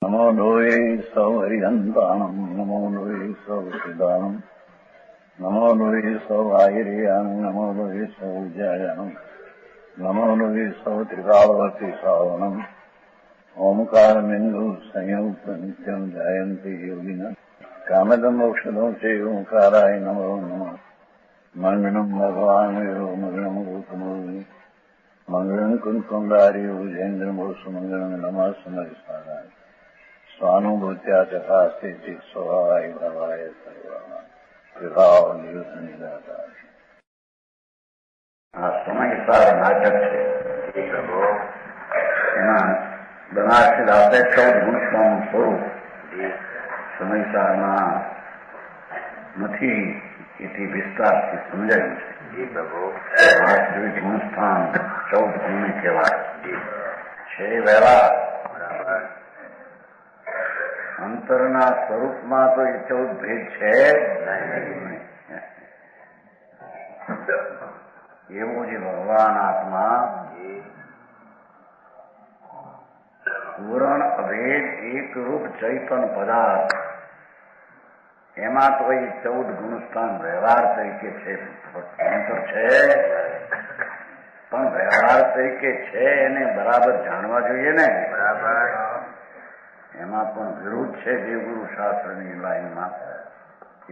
નમો લોહે સૌ હરિહંતાણમ નમો લોહે સૌ સિદાનમ નમો લોહે સૌ આયર્યાણમ નમો લોહે સૌ જયાણમ નમો લોહે સૌ ત્રિકાળવતી સાવણમ ઓમકારમિંદુ સંયુક્ત નિત્યમ જયંતિ યોગિના કામદમ મોક્ષદમ છે ઓંકારાય નમો નમઃ મંગળમ ભગવાન વિરો મંગળમ ગોતમોહિ મંગળમ કુંકુંડાર્યો જૈન્દ્રમોષ મંગળમ નમઃ સમરિસારાય સ્વાનુભૂત્યા ચકાસ્તે ચિત સ્વભાવાય ભાવાય સર્વા વિભાવ નિયુદ્ધ નિરાકાર. આ સમયસાર નાટક છે એના બનારસી દાસે 14 ગુણસ્વામનું સ્વરૂપ સમયસારમાં નથી એથી વિસ્તારથી સમજાયું છે. વાસ્તવિક ગુણસ્થાન 14 ગુણ કહેવાય છે. વહેલા અંતરના સ્વરૂપમાં તો એ 14 ભેદ છે એવું જે ભગવાન આત્મા પૂરણ અભેદ એકરૂપ ચૈતન પદાર્થ એમાં તો એ 14 ગુણસ્થાન વ્યવહાર તરીકે છે. અંતર છે પણ વ્યવહાર તરીકે છે એને બરાબર જાણવા જોઈએ ને. બરાબર એમાં પણ વિરુદ્ધ છે દેવગુરુ શાસ્ત્રની લાઈનમાં.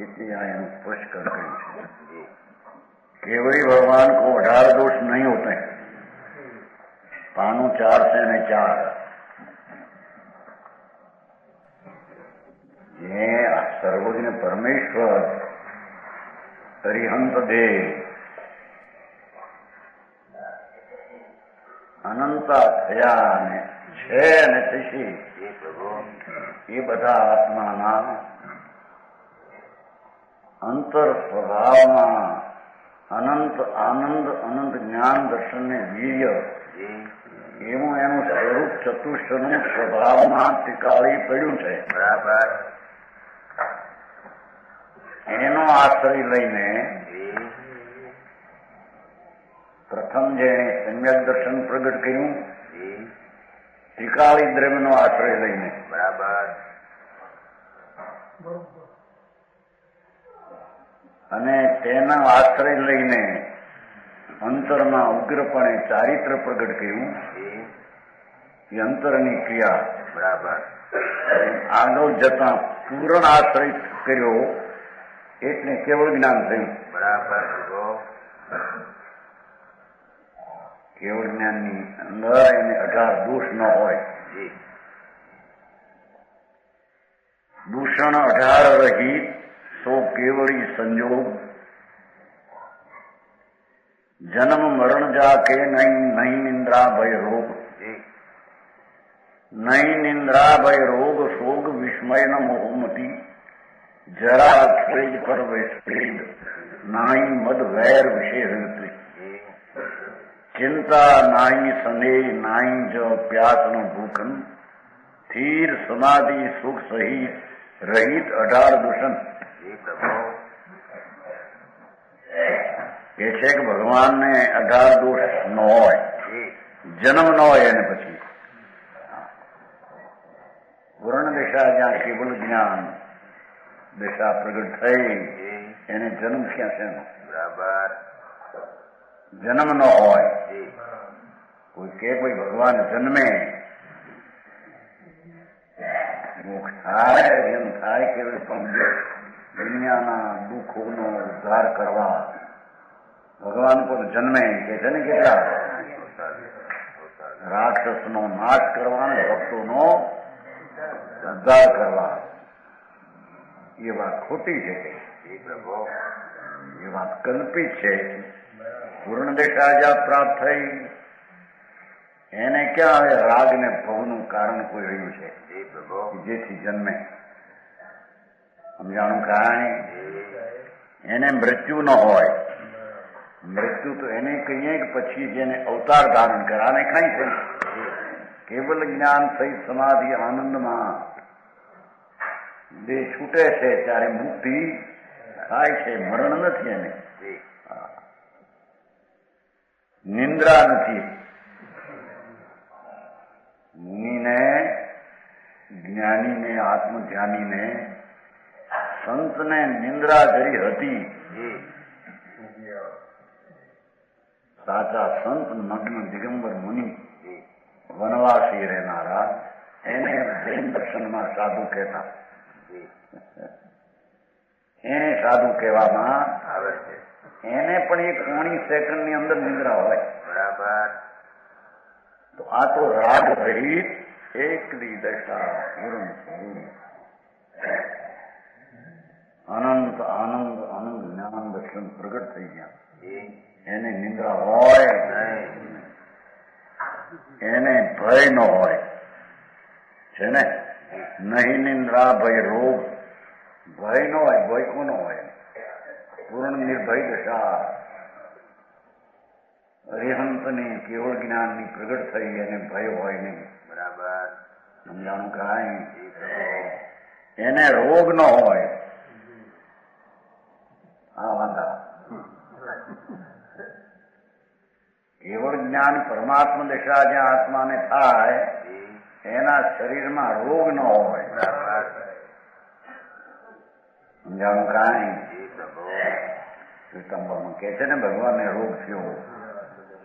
એટલે આ એનું પુષ્કળ કર્યું છે. केवली भगवान को 18 दोष नहीं होते. पानु 4 से ने 4 ये सर्वज्ञ परमेश्वर अरिहंत देव अनंता થયા ને છે અને થશે એ બધા આત્માના અંતર સ્વભાવમાં અનંત આનંદ અનંત જ્ઞાન દર્શન ને વીર્ય એવું એનું સ્વરૂપ ચતુષ્ટનું સ્વભાવમાં ટીકાળી પડ્યું છે. બરાબર એનો આશ્રય લઈને પ્રથમ જેણે સમ્યક દર્શન પ્રગટ કર્યું ટીકાળી દ્રવ્યનો આશ્રય લઈને. બરાબર અને તેના આશ્રય લઈને અંતરમાં ઉગ્રપણે ચારિત્ર પ્રગટ કર્યું એ અંતરની ક્રિયા. બરાબર આગળ જતા પૂર્ણ આશ્રય કર્યો એટલે કેવળ જ્ઞાન થયું. બરાબર કેવળ જ્ઞાનની અંદર એને 18 દોષ ન હોય. દૂષણ 18 રહિત સો કેવળી સંજોગ जन्म मरण जाके नहीं निंद्रा भय रोग नहीं निंद्रा भय रोग शोक विस्मय न मोहमती जरा खेज पर वेद नाई मद वैर विषय चिंता नाई संदेह नाई जो प्यास न भूखन थीर समाधि सुख सहित रहित 18 दूषण કે છે કે ભગવાનને 18 દોષ ન હોય, જન્મ ન હોય. એને પછી પૂર્ણ દિશા જ્યાં કેવળ જ્ઞાન દિશા પ્રગટ થઈ એને જન્મ ક્યાં છે? બરાબર જન્મ ન હોય. કોઈ કે કોઈ ભગવાન જન્મે થાય એમ થાય કે દુનિયાના દુઃખોનો ઉદ્ધાર કરવા ભગવાન પર જન્મે કે છે ને કેટલા રાક્ષસનો નાશ કરવાનો ભક્તોનો ઉદ્ધાર કરવા. એ વાત ખોટી છે. એ વાત કલ્પિત છે. પૂર્ણ દિશા જ્યાં પ્રાપ્ત થઈ એને ક્યાં હવે રાગ ને ભવનું કારણ કોઈ રહ્યું છે જેથી જન્મે? સમજાણું કાંઈ? એને મૃત્યુ ન હોય. મૃત્યુ તો એને કહીએ કે પછી જેને અવતાર ધારણ કરે. આને કઈ છે કેવલ જ્ઞાન સહિત સમાધિ આનંદમાં દેહ છૂટે છે ત્યારે મુક્તિ થાય છે. મરણ નથી. એને નિંદ્રા નથી. મુનિને જ્ઞાનીને આત્મધ્યાનીને સંતને નિંદ્રા જરી હતી. સાચા સંત નગ્ન દિગંબર મુનિ વનવાસી રહેનારા એને પ્રેમ દર્શનમાં સાધુ કહેતા. એને સાધુ કહેવામાં આવે છે. એને પણ એક 19 સેકન્ડની અંદર નિંદ્રા હોય. બરાબર. તો આ તો રાગ રહિત એકલી દશા પૂર્ણ સ્વરૂપ અનંત આનંદ આનંદ જ્ઞાન દર્શન પ્રગટ થઈ ગયા. એને નિંદ્રા હોય એને ભય ન હોય છે ને. નહીં નિંદ્રા ભય રોગ. ભય ન હોય. ભય કોનો હોય? પૂર્ણ નિર્ભય દશા અરિહંતની કેવળ જ્ઞાનની પ્રગટ થઈ એને ભય હોય નહીં. બરાબર. સમજાણું કાંઈ? એને રોગ ન હોય. આ વાંધા. કેવળ જ્ઞાન પરમાત્મા દશા જ્યાં આત્માને થાય એના શરીરમાં રોગ ન હોય. સમજાણું કાંઈ? શ્વેતાંબરમાં કે છે ને ભગવાનને રોગ થયો,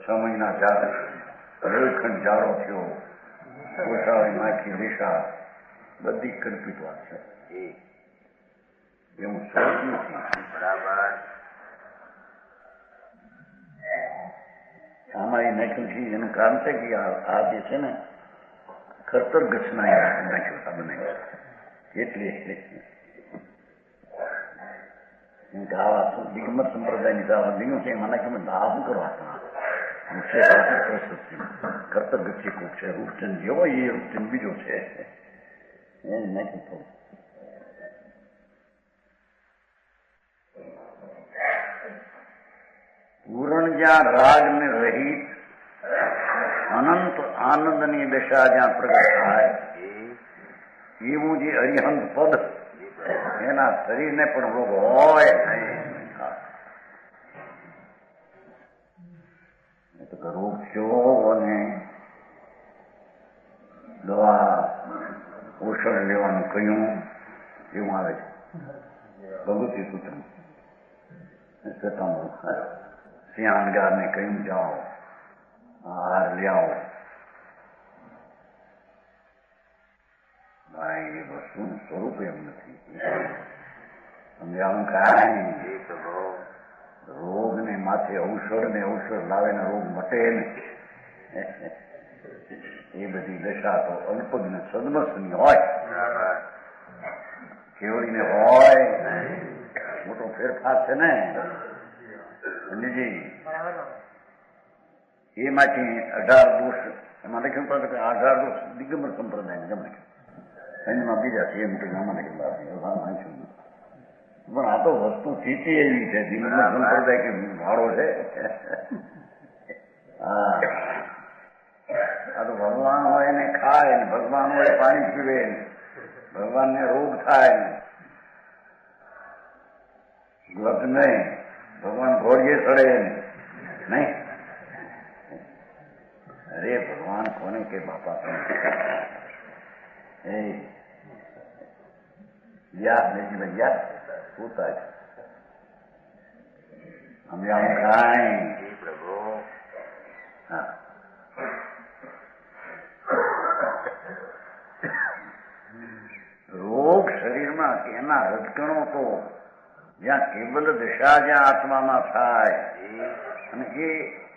6 મહિના જાતે રેલખંડ જાડો થયો, ગોઠાવી નાખી દિશા, બધી કલ્પિત વાત છે. એવું સહજ નથી. બરાબર. આમાં એ નાખ્યું છે એનું કારણ છે કે આ જે છે ને ખરતર ઘટના નાખ્યું હતા બનાવી એટલે દિગંબર સંપ્રદાયની દાવા દિગું છે એમાં નાખ્યું દાવા શું કરવા ખરતર ગચ્છી કોક છે રૂપચંદ જેવો એ રૂપચંદ બીજો છે એને નાખ્યું થોડું. પૂરણ જ્યાં રાગ ને રહિત અનંત આનંદની દશા જ્યાં પ્રગટ થાય એવું જે અરિહંત પદ એના શરીરને પણ રોગ હોય તો રોગ થયો અને દવા ઔષધ લેવાનું કહ્યું એવું આવે છે ભગવતી સૂત્ર સિંહાનગારને કહ્યું જાઓ આહાર લઈ આવો. ભાઈ એ વસ્તુનું સ્વરૂપ એમ નથી. સમજાવું કાંઈ? રોગ ને માથે ઔષધ ને ઔષધ લાવે ને રોગ મટે ને એ બધી દશા તો અલ્પજ્ઞ સદમસની હોય. કેવડીને હોય મોટો ફેરફાર છે ને. એમાંથી 18 દોષ એમાં લખ્યું પડે કે 18 દોષ દિગંબર સંપ્રદાય ગમે એમાં બીજા છે એમ કે આમાં વાંચ્યું. પણ આ તો વસ્તુ સ્થિતિ એવી છે દિગંબર સંપ્રદાય કે ભાડો છે. હા આ તો ભગવાન હોય ને ખાય ને ભગવાન હોય પાણી પીવે ને ભગવાનને રોગ થાય ને ગત નહીં ભગવાન ઘોડીએ ચડે નહીં. અરે ભગવાન કોને કે બાપા એ યાદ નહીં ભાઈ યાદ શું થાય અમે આમ કાંઈ પ્રભુ. હા રોગ શરીરમાં એના રજકણો તો જ્યાં કેવલ દશા જ્યાં આત્મામાં થાય અને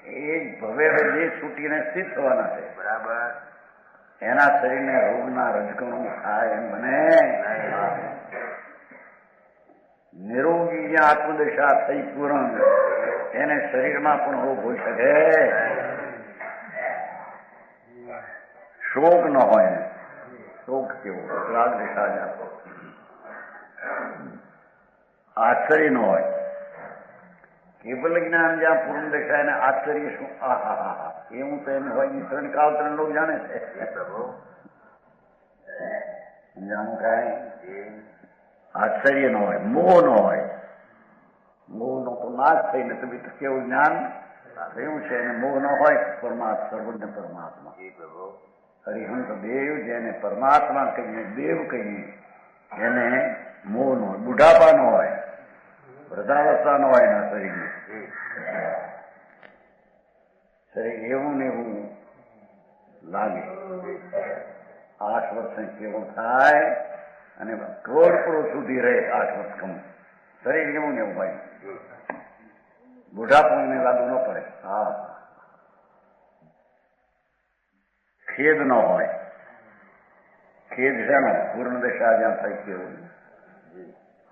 એ ભવે જે છૂટીને સ્થિત થવાના છે. બરાબર. એના શરીરને રોગના રજકણો થાય એમ બને. નિરોગી જ્યાં આત્મદશા થઈ પૂર્ણ એને શરીરમાં પણ રોગ હોઈ શકે. શોક ન હોય ને શોક કેવો રાગ દશા જ્યાં આશ્ચર્ય ન હોય. કેવલ જ્ઞાન જ્યાં પૂર્ણ દશા એને આશ્ચર્ય શું આહા એવું તો એને હોય ત્રણ કાવત્રણ લોકો જાણે છે. જાણું કાંઈ આશ્ચર્ય ન હોય મોહ ન હોય. મોહ નો તો નાશ થઈને તો બી કેવું જ્ઞાન થયું છે એને મોહ ન હોય પરમાત્મા સર્વજ્ઞ પરમાત્મા હરિહંસ દેવ જેને પરમાત્મા કહીએ, દેવ કહીએ, એને મોહ નો હોય, બુઢાપા નો હોય, વૃદ્ધાવસ્થા નો હોય એના શરીરમાં. શરીર એવું ને એવું લાગે. 8 વર્ષે કેવું થાય અને કરોડ સુધી રહે. 8 વર્ષ કમ શરીર એવું ને એવું હોય. બુઢાપું ને લાગુ ન પડે. હા, ખેદ ન હોય. ખેદ છે ને પૂર્ણ દશા જ્યાં થાય કેવું.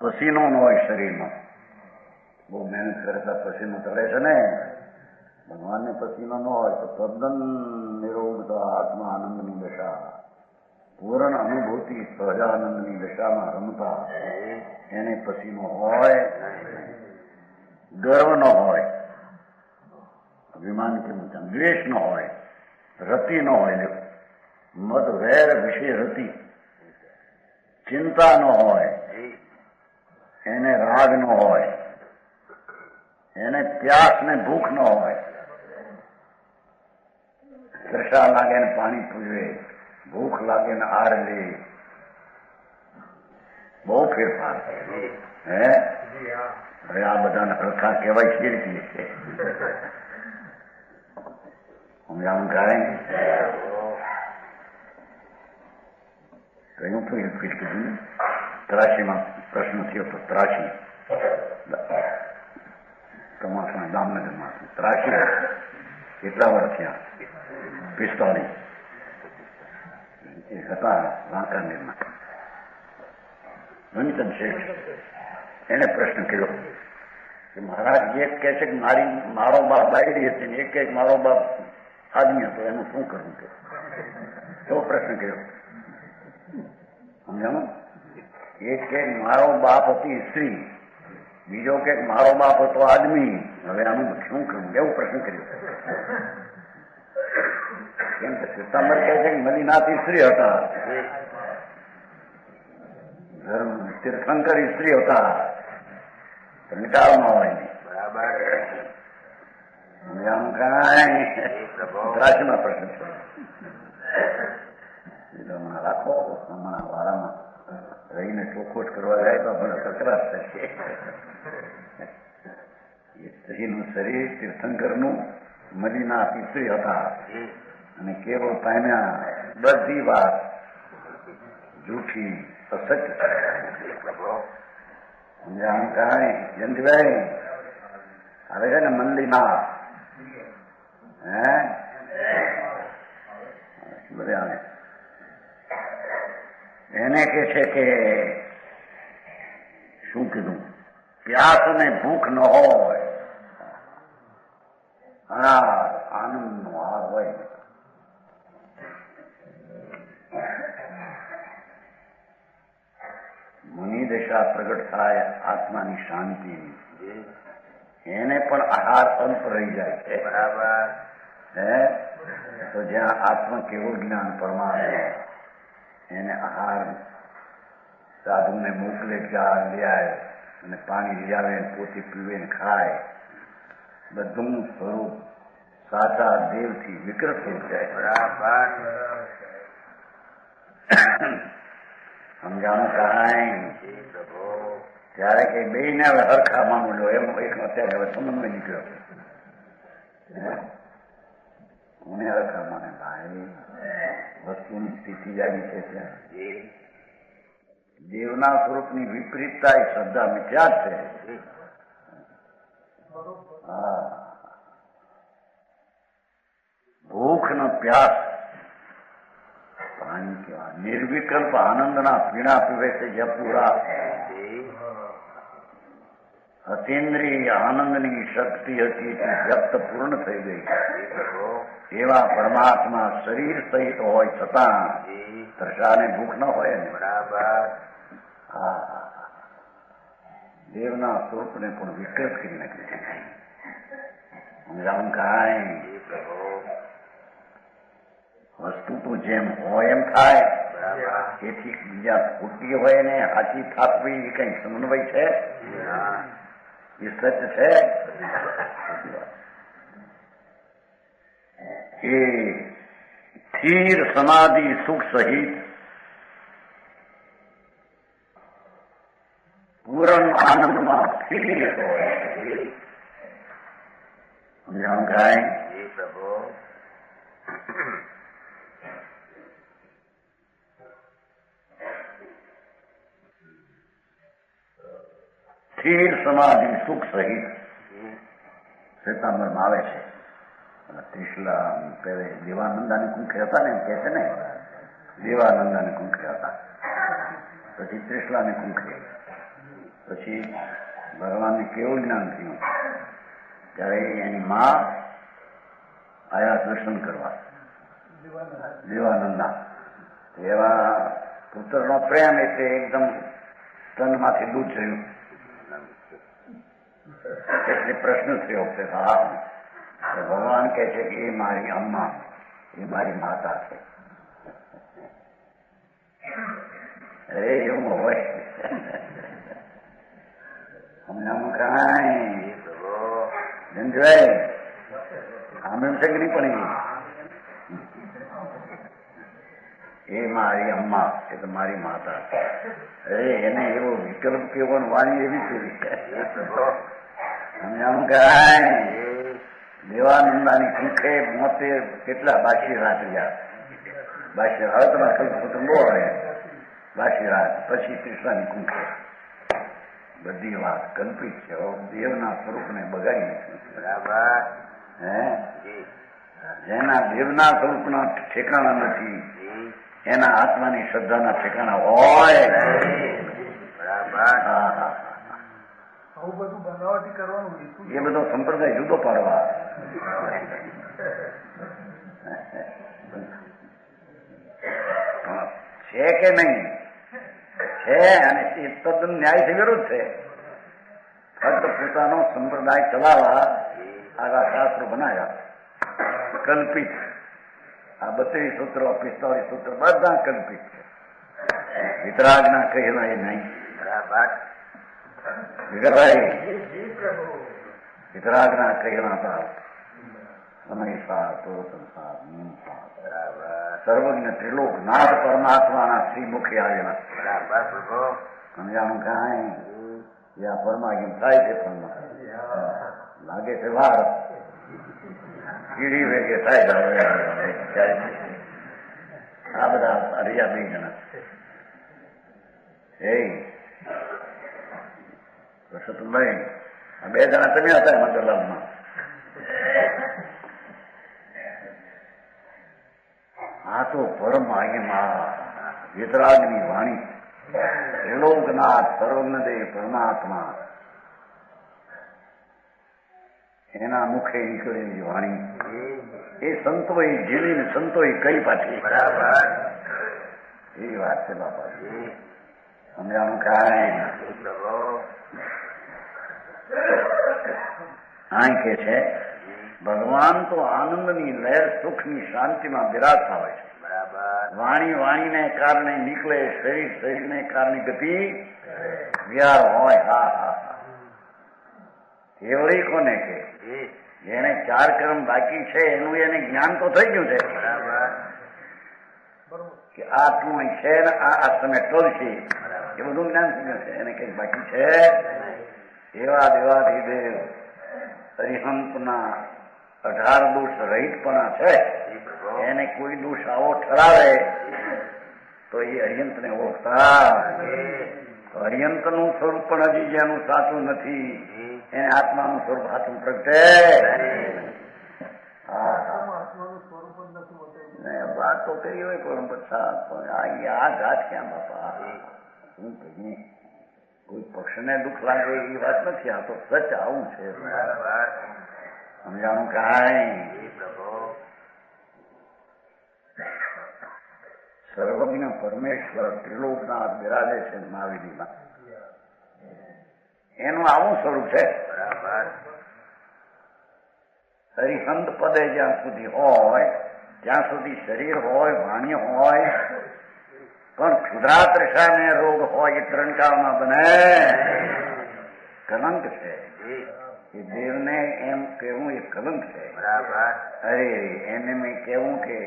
પસીનો ન હોય શરીરમાં. બહુ મહેનત કરતા પસીનો ચડે છે ને, ભગવાનને પસીનો ન હોય તો તદ્દન નિરોગતા આત્મા આનંદની દશા, પૂર્ણ અનુભૂતિ સહજાનંદની દશામાં રમતા એને પસીનો હોય. ગર્વ ન હોય, અભિમાન કેવું છે, દ્વેષ ન હોય, રતિ ન હોય, મદ વેર વિશે રતિ, ચિંતા ન હોય, એને રાગ ન હોય, એને પ્યાસ ને ભૂખ ન હોય. તરસા લાગે ને પાણી પીવે, ભૂખ લાગે ને આર લે. બહુ ફેરફાર. હે હવે આ બધાને હરખા કહેવાય છે રીતે છે. સમજાવું કાંઈ કહ્યું તો એ ફીટ કીધું. 83માં પ્રશ્ન થયો તો 83 કમાસના દામનગરમાં 83 કેટલા વર્ષ થયા? 45 એ હતા વાંકાનેરમાં. વંચન શેઠ એને પ્રશ્ન કર્યો કે મહારાજ એક કહે છે કે મારો બાપ બાયડી હતી ને એક કહે મારો બાપ આદમી હતો, એનું શું કરવું? એવો પ્રશ્ન કર્યો. સમજાણું? એક કે મારો બાપ હતી સ્ત્રી, બીજો કે મારો બાપ હતો આદમી, હવે આનું શું કરવું? એવો પ્રશ્ન કર્યો. કેમ કે શ્વેતાંબર કહે છે કે મદીનાથી સ્ત્રી હતા, તીર્થંકર સ્ત્રી હતા, નિકાલ ન હોય. બરાબર. ત્રાસીમાં પ્રશ્ન છે. રાખો હમણાં વાળામાં રહીને ચોખોટ કરવા જાય તો આપણે કકરાટ થશે. એ સ્ત્રીનું શરીર તીર્થંકરનું મદીના સ્ત્રી હતા અને કેવળ પામ્યા. બધી વાત જૂઠી અસત્ય. સમજાણું કાંઈ? જયંતિભાઈ આવે છે ને મંદિરના બધે આવે. એને કે છે કે શું કીધું? પ્યાસ અને ભૂખ ન હોય, આનંદ નો હાર હોય. મુનિ દશા પ્રગટ થાય આત્માની શાંતિ, એને પણ આહાર અલ્પ રહી જાય છે. બરાબર. તો જ્યાં આત્મા કેવું જ્ઞાન પરમાત્મા, એને આહાર સાધુને મોકલે, ચા લઈ આવે અને પાણી લઈ આવે, પોતે પીવે ને ખાય. બધું સ્વરૂપ સાચા દેવથી વિકૃત થઈ જાય. બરાબર. સમજાણું કાંઈ? ત્યારે કઈ બે ને હવે હરખા માનું લો એમ એક અત્યારે હવે સમન્વય નીકળ્યો. મને હરખા માને ભાઈ, વસ્તુની સ્થિતિ જાગી છે ત્યાં. દેવના સ્વરૂપની વિપરીતતા એ શ્રદ્ધા મિથ્યા છે. હા, ભૂખ નો પ્યાસ પાણી કેવા નિર્વિકલ્પ આનંદના પીણા પીવે છે જે પૂરા અતિન્દ્રિય આનંદની શક્તિ હતી તે વ્યક્ત પૂર્ણ થઈ ગઈ. એવા પરમાત્મા શરીર સહિત હોય છતાં તરસાને ભૂખ ન હોય ને. બરાબર. હા, દેવના સ્વરૂપને પણ વિકૃત કરી નાખ્યું છે. સમજાવું કાંઈ? વસ્તુ તો જેમ હોય એમ થાય. એથી બીજા ખોટી હોય ને સાચી થાપવી એ કઈ સમન્વય છે? એ સત્ય છે. એ સ્થિર સમાધિ સુખ સહિત પૂરણ આનંદમાં ફીરી લેતો હોય. સમજાણું કાંઈ? જી પ્રભુ. સ્થિર સમાધિ સુખ સહિત શ્વેતાંબરમાં આવે છે. ત્રિશલા પહેલે દેવાનંદાની કુંખે હતા ને, એમ કે છે ને, દેવાનંદાની કુંખે હતા, પછી ત્રિશલાની કુંખે, પછી ભગવાનને કેવું જ્ઞાન થયું ત્યારે એની માં આયા દર્શન કરવા દેવાનંદા. એવા પુત્રનો પ્રેમ એટલે એકદમ સ્તનમાંથી દૂધ થયું એટલે પ્રશ્ન થયો કે હા, ભગવાન કહે છે કે એ મારી અમ્મા, એ મારી માતા છે. અરે એવું હોય હમણાં કાંઈ ધનજીભાઈ આમ એમ છે કે નહીં, પણ એ મારી અમ્મા એ તો મારી માતા છે. અરે એને એવો વિકલ્પ કેવો વાણી એવી છે. સમજાણું કાંઈ? દેવાનંદાની કુંખે 72 કેટલા બાકી રાત ગયા. બાકી હવે તમારે કલ્પસૂત્ર બહુ આવે બાકી રાત, પછી ત્રિશલાની કુંખે. બધી વાત કલ્પિત છે. દેવના સ્વરૂપને બગાડી નથી. બરાબર. હે જેના દેવના સ્વરૂપના ઠેકાણા નથી એના આત્માની શ્રદ્ધાના ઠેકાણા હોય. બરાબર. એ બધો સંપ્રદાય જુદો પાડવા. છે કે નહીં? છે, અને એ તદ્દન ન્યાયથી વિરુદ્ધ છે. ફક્ત પોતાનો સંપ્રદાય ચલાવવા આવા શાસ્ત્રો બનાવ્યા કલ્પિત. આ 32 સૂત્રો 45 સૂત્રો બધા કલ્પિત છે. વિતરાગના કહેવાય નહીં. બરાબર. વિતરાગના કહેવાતા સમય સાર તો સંસાર સર્વજ્ઞ ત્રિલોક નાથ પરમાત્માના શ્રી મુખે આવેલા. બરાબર પ્રભુ. સમજાણું કાંઈ? જ્યાં પરમાગમ થાય છે પણ લાગે છે વાર કીડી વેગે થાય. આ બધા હરિયા 2 જણા ભાઈ, આ 2 જણા તમે હતા મગરલાલમાં. આ તો પરમ આગેમાં વિતરાગની વાણી, ત્રિલોકનાથ સર્વજ્ઞદેવ પરમાત્મા એના મુખે નીકળેલી વાણી એ સંતોએ જીવીને સંતોએ કઈ પાછી. બરાબર. એ વાત છે બાપા. સમજાણું કાંઈ? અહીં કે છે ભગવાન તો આનંદની લહેર સુખની શાંતિમાં બિરાજતા હોય છે. બરાબર. વાણીને કારણે નીકળે, શરીરને કારણે ગતિ વિહાર હોય. હા હા હા. કેવળી કોને કે જેને 4 કર્મ બાકી છે એનું એને જ્ઞાન તો થઈ ગયું છે. બરાબર. કે આત્મા છે ને આ તમે ટોલશે એ બધું જ્ઞાન થઈ ગયું છે. એને કઈક બાકી છે? એવા દેવાધિદેવ અરિહંતના 18 દોષ રહિતપણા છે. એને કોઈ દોષ આવો ઠરાવે તો એ અરિહંતને ઓળખતા. અરિહંતનું સ્વરૂપ પણ હજી જેનું સાચું નથી એને આત્માનું સ્વરૂપ સાચું પ્રગટે. વાત તો કરી હોય પણ આ ઘાત ક્યાં બાપા? શું કહીએ? કોઈ પક્ષને દુઃખ લાગે એ વાત નથી. આ તો સચ આવું છે. સમજાણું કાંઈ? સર્વજ્ઞ પરમેશ્વર ત્રિલોકનાથ બિરાજે છે મહાવીરીમાં. એનું આવું સ્વરૂપ છે. હરિહંત પદે જ્યાં સુધી હોય ત્યાં સુધી શરીર હોય, વાણી હોય, પણ ક્ષુદ્રા તૃષાને રોગ હોય એ ત્રણકાળમાં બને. કલંક છે. એ દેવને એમ કેવું એ કલંક છે. અરે એને મેં કેવું કે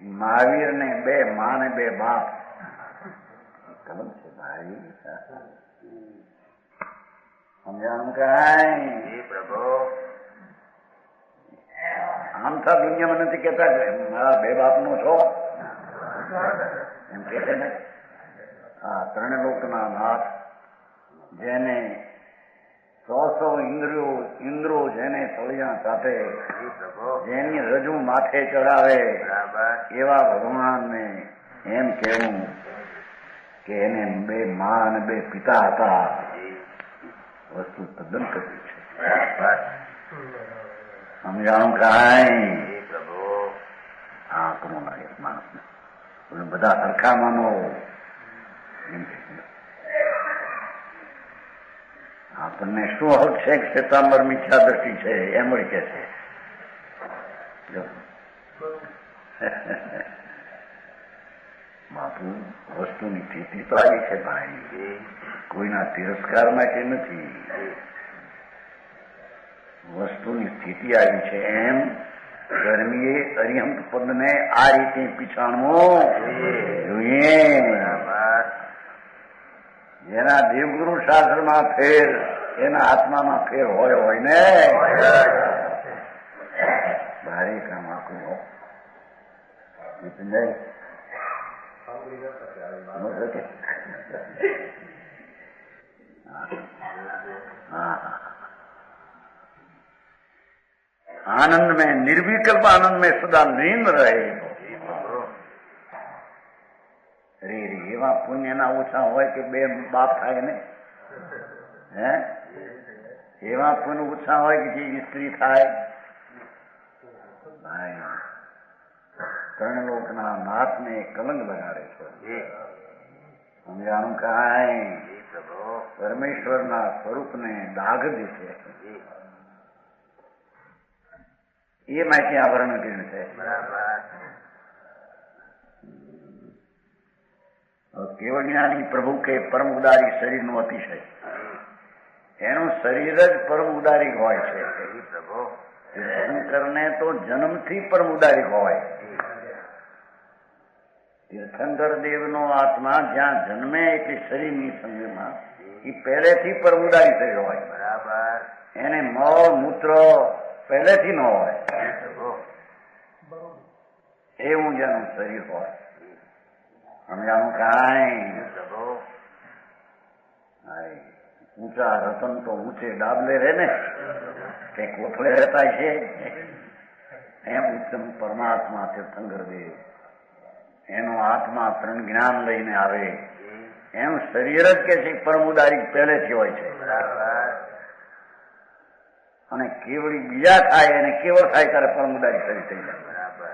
મહાવીર ને 2 મા ને 2 બાપ. ખબર છે ભાઈ? સમજાણું કાંઈ? પ્રભુ આમ તો દુનિયામાં નથી કેતા મારા 2 બાપનો છો એમ કે છે ને. આ 3 લોકના નાથ, જેને 100 ઇન્દ્રો જેને તળિયા સાથે, જેની રજુ માથે ચડાવે, એવા ભગવાનને એમ કહેવું કે એને 2 મા અને 2 પિતા હતા, વસ્તુ તદ્દન કરી છે. સમજાણું કાંઈ? હા, આપણું એક માણસને બધા સરખા માનો એમ કે આપણને શું હક છે કે શ્વેતાંબર મિથ્યા દ્રષ્ટિ છે એમ જ કે છે. બાપુ, વસ્તુની સ્થિતિ તો આવી છે ભાઈ, કોઈના તિરસ્કાર માટે નથી. વસ્તુની સ્થિતિ આવી છે. એમ ગરમીએ અરિહંત પદને આ રીતે પીછાણવું જોઈએ. જેના દેવગુરુ શાસ્ત્રમાં ફેર, એના આત્મામાં ફેર હોય ને. ભારે કામ આખું आनंद में, निर्विकल्प आनंद में सदा लीन रहे. રે એવા પુણ્યના ઓછા હોય કે 2 બાપ થાય ને? હે, એવા પુણ્ય ઓછા હોય કે જે સ્ત્રી થાય? ભાઈ, 3 લોકના નાથને કલંક લગાડે છે. સમજાણું કાંઈ? પરમેશ્વરના સ્વરૂપને દાગ દે છે. એ માહિતી આવરણ કર્યું છે. કેવળ જ્ઞાની પ્રભુ કે પરમ ઉદારી શરીરનું અતિશય, એનું શરીર જ પરમ ઉદારી હોય છે. તીર્થંકરને તો જન્મથી પરમ ઉદારી હોય. તીર્થંકર દેવનો આત્મા જ્યાં જન્મે એટલે શરીરની સંગમાં એ પહેલેથી પરમ ઉદારી શરીર હોય. બરાબર. એને મળ મૂત્ર પહેલેથી ન હોય, એવું જેનું શરીર હોય. સમજાણું કાંઈ? ઊંચા રતન તો ઊંચે ડાબલે રહે ને, કે કોથળે રહેતા છે. એમ ઉત્તમ પરમાત્મા તીર્થંકર દેવ, એનો આત્મા 3 જ્ઞાન લઈને આવે. એનું શરીર જ કે છે પરમ ઉદારી પહેલેથી હોય છે. અને કેવળી બીજા થાય અને કેવળ થાય ત્યારે પરમ ઉદારી શરીર થઈ જાય.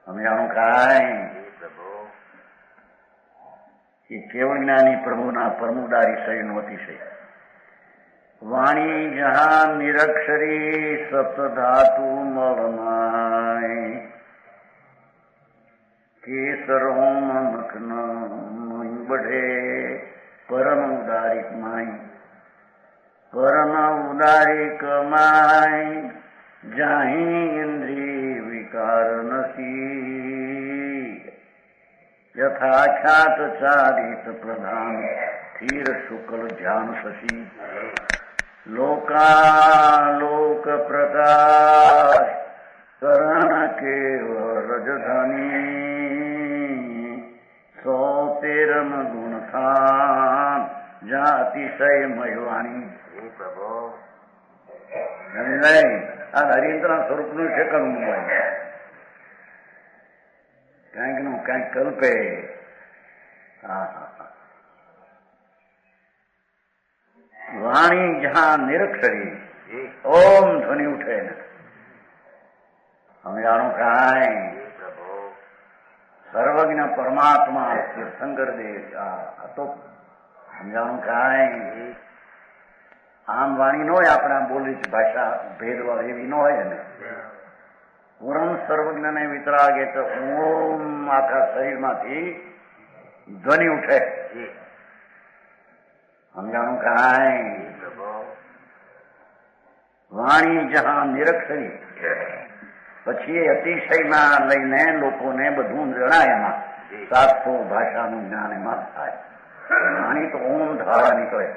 સમજાણું કાંઈ? એ કેવળ જ્ઞાની પ્રભુના પરમુદારી શરીરનું અતિશય. વાણી જહાં નિરક્ષરી સપ્તધાતુ મળનાય, કેસરોમ નખન બઢે પરમ ઉદારિક માય, પરમ ઉદારિક માય જાહી ઇન્દ્રિય વિકાર નથી. યથા ખ્યાત ચારિત પ્રધાન સ્થિર શુક્લ ધ્યાન શશી, લોકાલોક પ્રકાશ કરણ કેવળ રજધાની, 113 ગુણ થાન જાતિશય મયવાણી. આ હરિન્દ્રના સ્વરૂપનું છે કરવું હોય. કંઈક નું કંઈક કલ્પે. વાણી જહાં નિરક્ષરી, ઓમ ધ્વનિ ઉઠે ને. સમજાણું કાંઈ? સર્વજ્ઞ પરમાત્મા તીર્થંકર દેવ હતો. સમજાણું કાંઈ? આમ વાણી ન હોય, આપણા બોલી ભાષા ભેદવાળ એવી ન હોય ને. પૂર્ણ સર્વજ્ઞને વિતરાગે તો ઓમ આખા શરીરમાંથી ધ્વનિ ઉઠે. સમજાણું કાંઈ? વાણી જહાં નિરક્ષરી, પછી એ અતિશયમાં લઈને લોકોને બધું જણાય એમાં 700 ભાષાનું જ્ઞાન એમાં થાય. વાણી તો ઓમ ધારા નીકળે.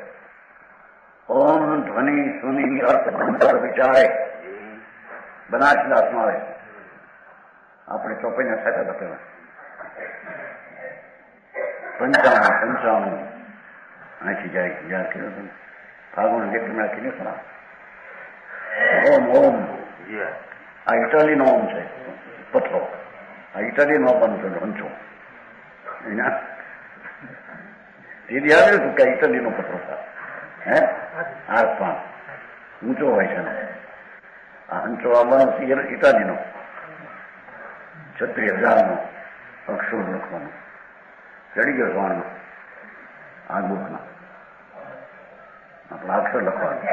ઓમ ધ્વનિ સુની અર્થ વિચારે બનાસદાસમાં આવે. આપણે ચોપડીના સાથે હતા પેલા 55 અહીંથી જાય જ્યાં કર્યો હતો ફાગુણ જેટલું નાખીને ખરા. ઓમ ઓમ આ ઇટાલીનો ઓમ છે પથરો. આ ઇટાલીનો બનતો હંચો એના સીધી આવ્યું હતું કે ઇટાલીનો પથરો થાય. હે આસપાસ ઊંચો હોય છે. આ હંચો આવવાનો ઇટાલીનો 36,000 અક્ષર લખવાનો ચડી ગયો શ્વાણમાં આ બુકમાં આપણા અક્ષર લખવાનું.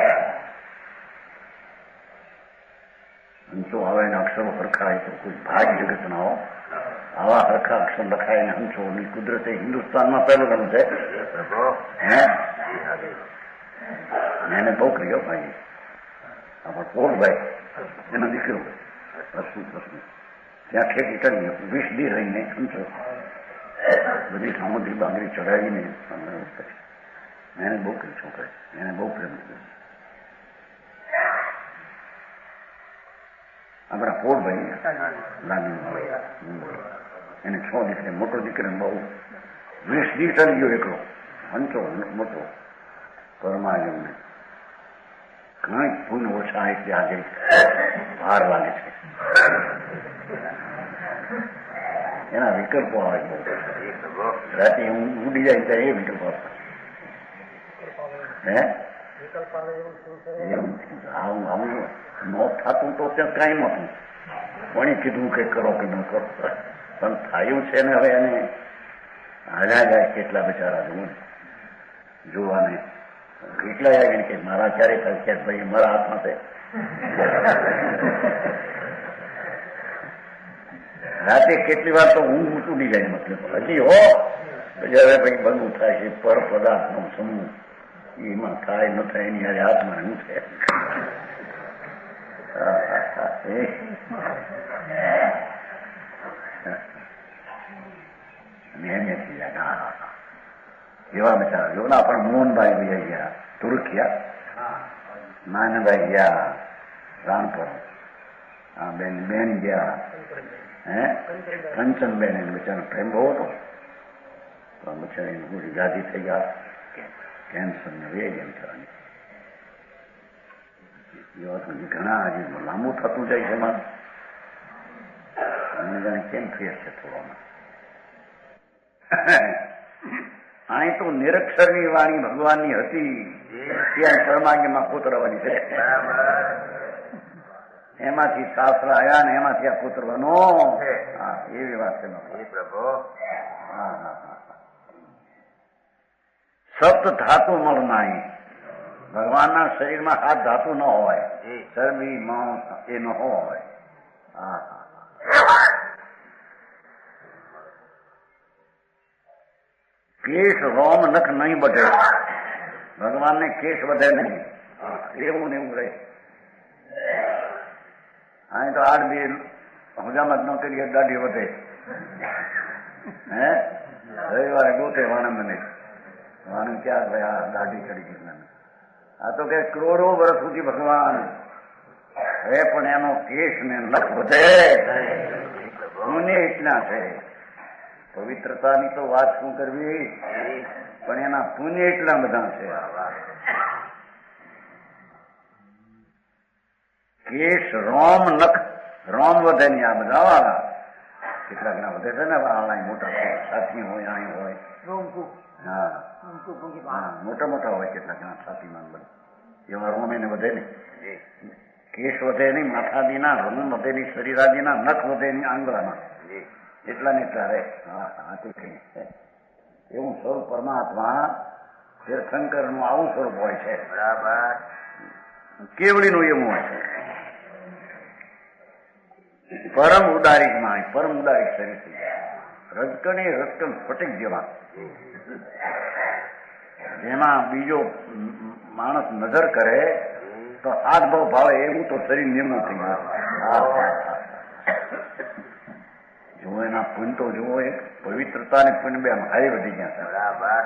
હંચો આવે ને અક્ષરો સરખાય તો કોઈ ભાગ જગત ના હો. આવા સરખા અક્ષર લખાય ને હંચો ની કુદરતે હિન્દુસ્તાનમાં પહેલું ગણું છે. હે એને બહુ કર્યો ભાઈ આપણા પોરભાઈ એનો દીકરો પ્રશ્ન ત્યાં ખેતી કરી 20 દી રહીને હંચો બધી સામગ્રી બાંગરી ચડાવીને એને બહુ કરી છોકરે એને બહુ પ્રેમ કર્યો. આપણા પોરભાઈ લાગણી એને 6 દીકરે મોટો દીકરાને બહુ 20 દી ચડી ગયો એકલો હંચો મોટો પરમાયમને ઘણી પૂન ઓછા એટલે આજે ભાર લાગે છે. એના વિકલ્પો આવે બહુ. રાતે હું ઉડી જાય ત્યારે એ વિકલ્પો આપે. હે આવું નો થતું તો ત્યાં કઈ નતું. કોણે કીધું કે કરો કે ન કરો પણ થયું છે ને હવે એને હાલ્યા જાય કેટલા બચારા જોવાને કેટલા આવીને કે મારા ક્યારે થાય ભાઈ મારા હાથમાં છે. રાતે કેટલી વાર તો ઊંઘ તૂટી જાય મતલબ હજી હો પછી હવે ભાઈ બનવું થાય છે. પર પદાર્થનો સમૂહ એમાં થાય ન થાય એની હારે હાથમાં શું છે. એવા બચારા જોના પણ મોહનભાઈ ભાઈ ગયા તુર્કિયા, માનભાઈ ગયા રાણપુર, આ બેન ગયા કંચનબેન એને બચારા પ્રેમ બહુ હતો તો બચારી પૂરી ગાદી થઈ ગયા કેન્સર ને વે એમ થવાની. ઘણા હજી લાંબુ થતું જાય છે મારે જાણે કેમ થઈ હશે થોડોમાં. અહીં તો નિરક્ષરની વાણી ભગવાનની હતી ત્યાં પરમાજ્ઞમાં કોતરવાની છે. એમાંથી શાસ્ત્ર આવ્યા ને એમાંથી આ કોતરવાનો એવી વાત છે પ્રભુ. સપ્ત ધાતુ મળનારી ભગવાનના શરીરમાં 7 ધાતુ ન હોય. ચરબી માંસ એ ન હોય. કેશ રોમ નખ નહીં વધે. ભગવાનને કેશ વધે નહીં. એવું ને એવું રહે. અહીં તો 8 દી હજામત ન કરીએ દાઢી વધે. હે રવિવારે ગોતે વાણંદ નહીં વાણંદ ક્યાં ભાઈ આ દાઢી ચડી ગઈ. આ તો કે કરોડો વર્ષ સુધી ભગવાન હવે પણ એનો કેશ ને નખ વધે. મને એટલા છે. પવિત્રતાની તો વાત શું કરવી પણ એના પુણ્ય એટલા બધા છે. કેશ રોમ નખ રોમ વધે ની આ બધા કેટલાક ના વધે છે ને મોટા સાથી હોય અહીં હોય. હા મોટા મોટા હોય કેટલાક ના છાતીમાં બધે એવા રોમ એને વધે ને. કેશ વધે નહીં માથાદીના રોમ વધે નહીં શરીરાદીના નખ વધે નહીં આંગળાના એટલા ને એટલા રહે. એવું સ્વરૂપ પરમાત્મા તીર્થંકર નું આવું સ્વરૂપ હોય છે. બરાબર. કેવડીનું એવું હોય છે. પરમ ઉદારીક માં પરમ ઉદારીક શરીર થઈ જાય. રજકણી રજકણ સ્ફટિક જેવા જેમાં બીજો માણસ નજર કરે તો હાથ ભાવ ભાવે એવું તો શરીર નિર્મળ થઈ ગયું. એના પુણ્ય તો જુઓ, એક પવિત્રતાની પુણ્ય બે હાઈ વધી ગયા છે. બરાબર.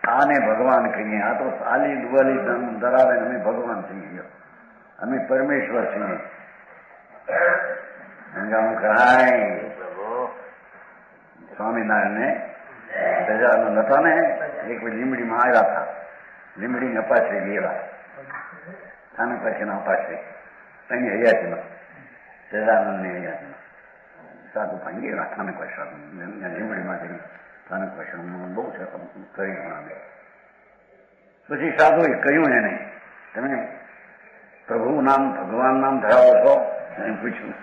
આને ભગવાન કહીએ. આ તો સાલી દુવાલી ધરાવે અમે ભગવાન થઈ ગયો, અમે પરમેશ્વર છીએ. પ્રભુ સ્વામિનારાયણને સજાનંદ હતા ને, એક લીમડીમાં આવ્યા હતા. લીમડીને અપાશ્રી લેવા સ્થાનક પછી અપાશ્રી એની હયાતીમાં સજાનંદની હયાતીમાં સાધુ ભાંગી એવા સ્થાનક લીમડીમાં સ્થાનક ભાષણ બહુ છે કરી ગણાવે. પછી સાધુએ કહ્યું એને, તમે પ્રભુ નામ ભગવાન નામ ધરાવો છો? એમ પૂછ્યું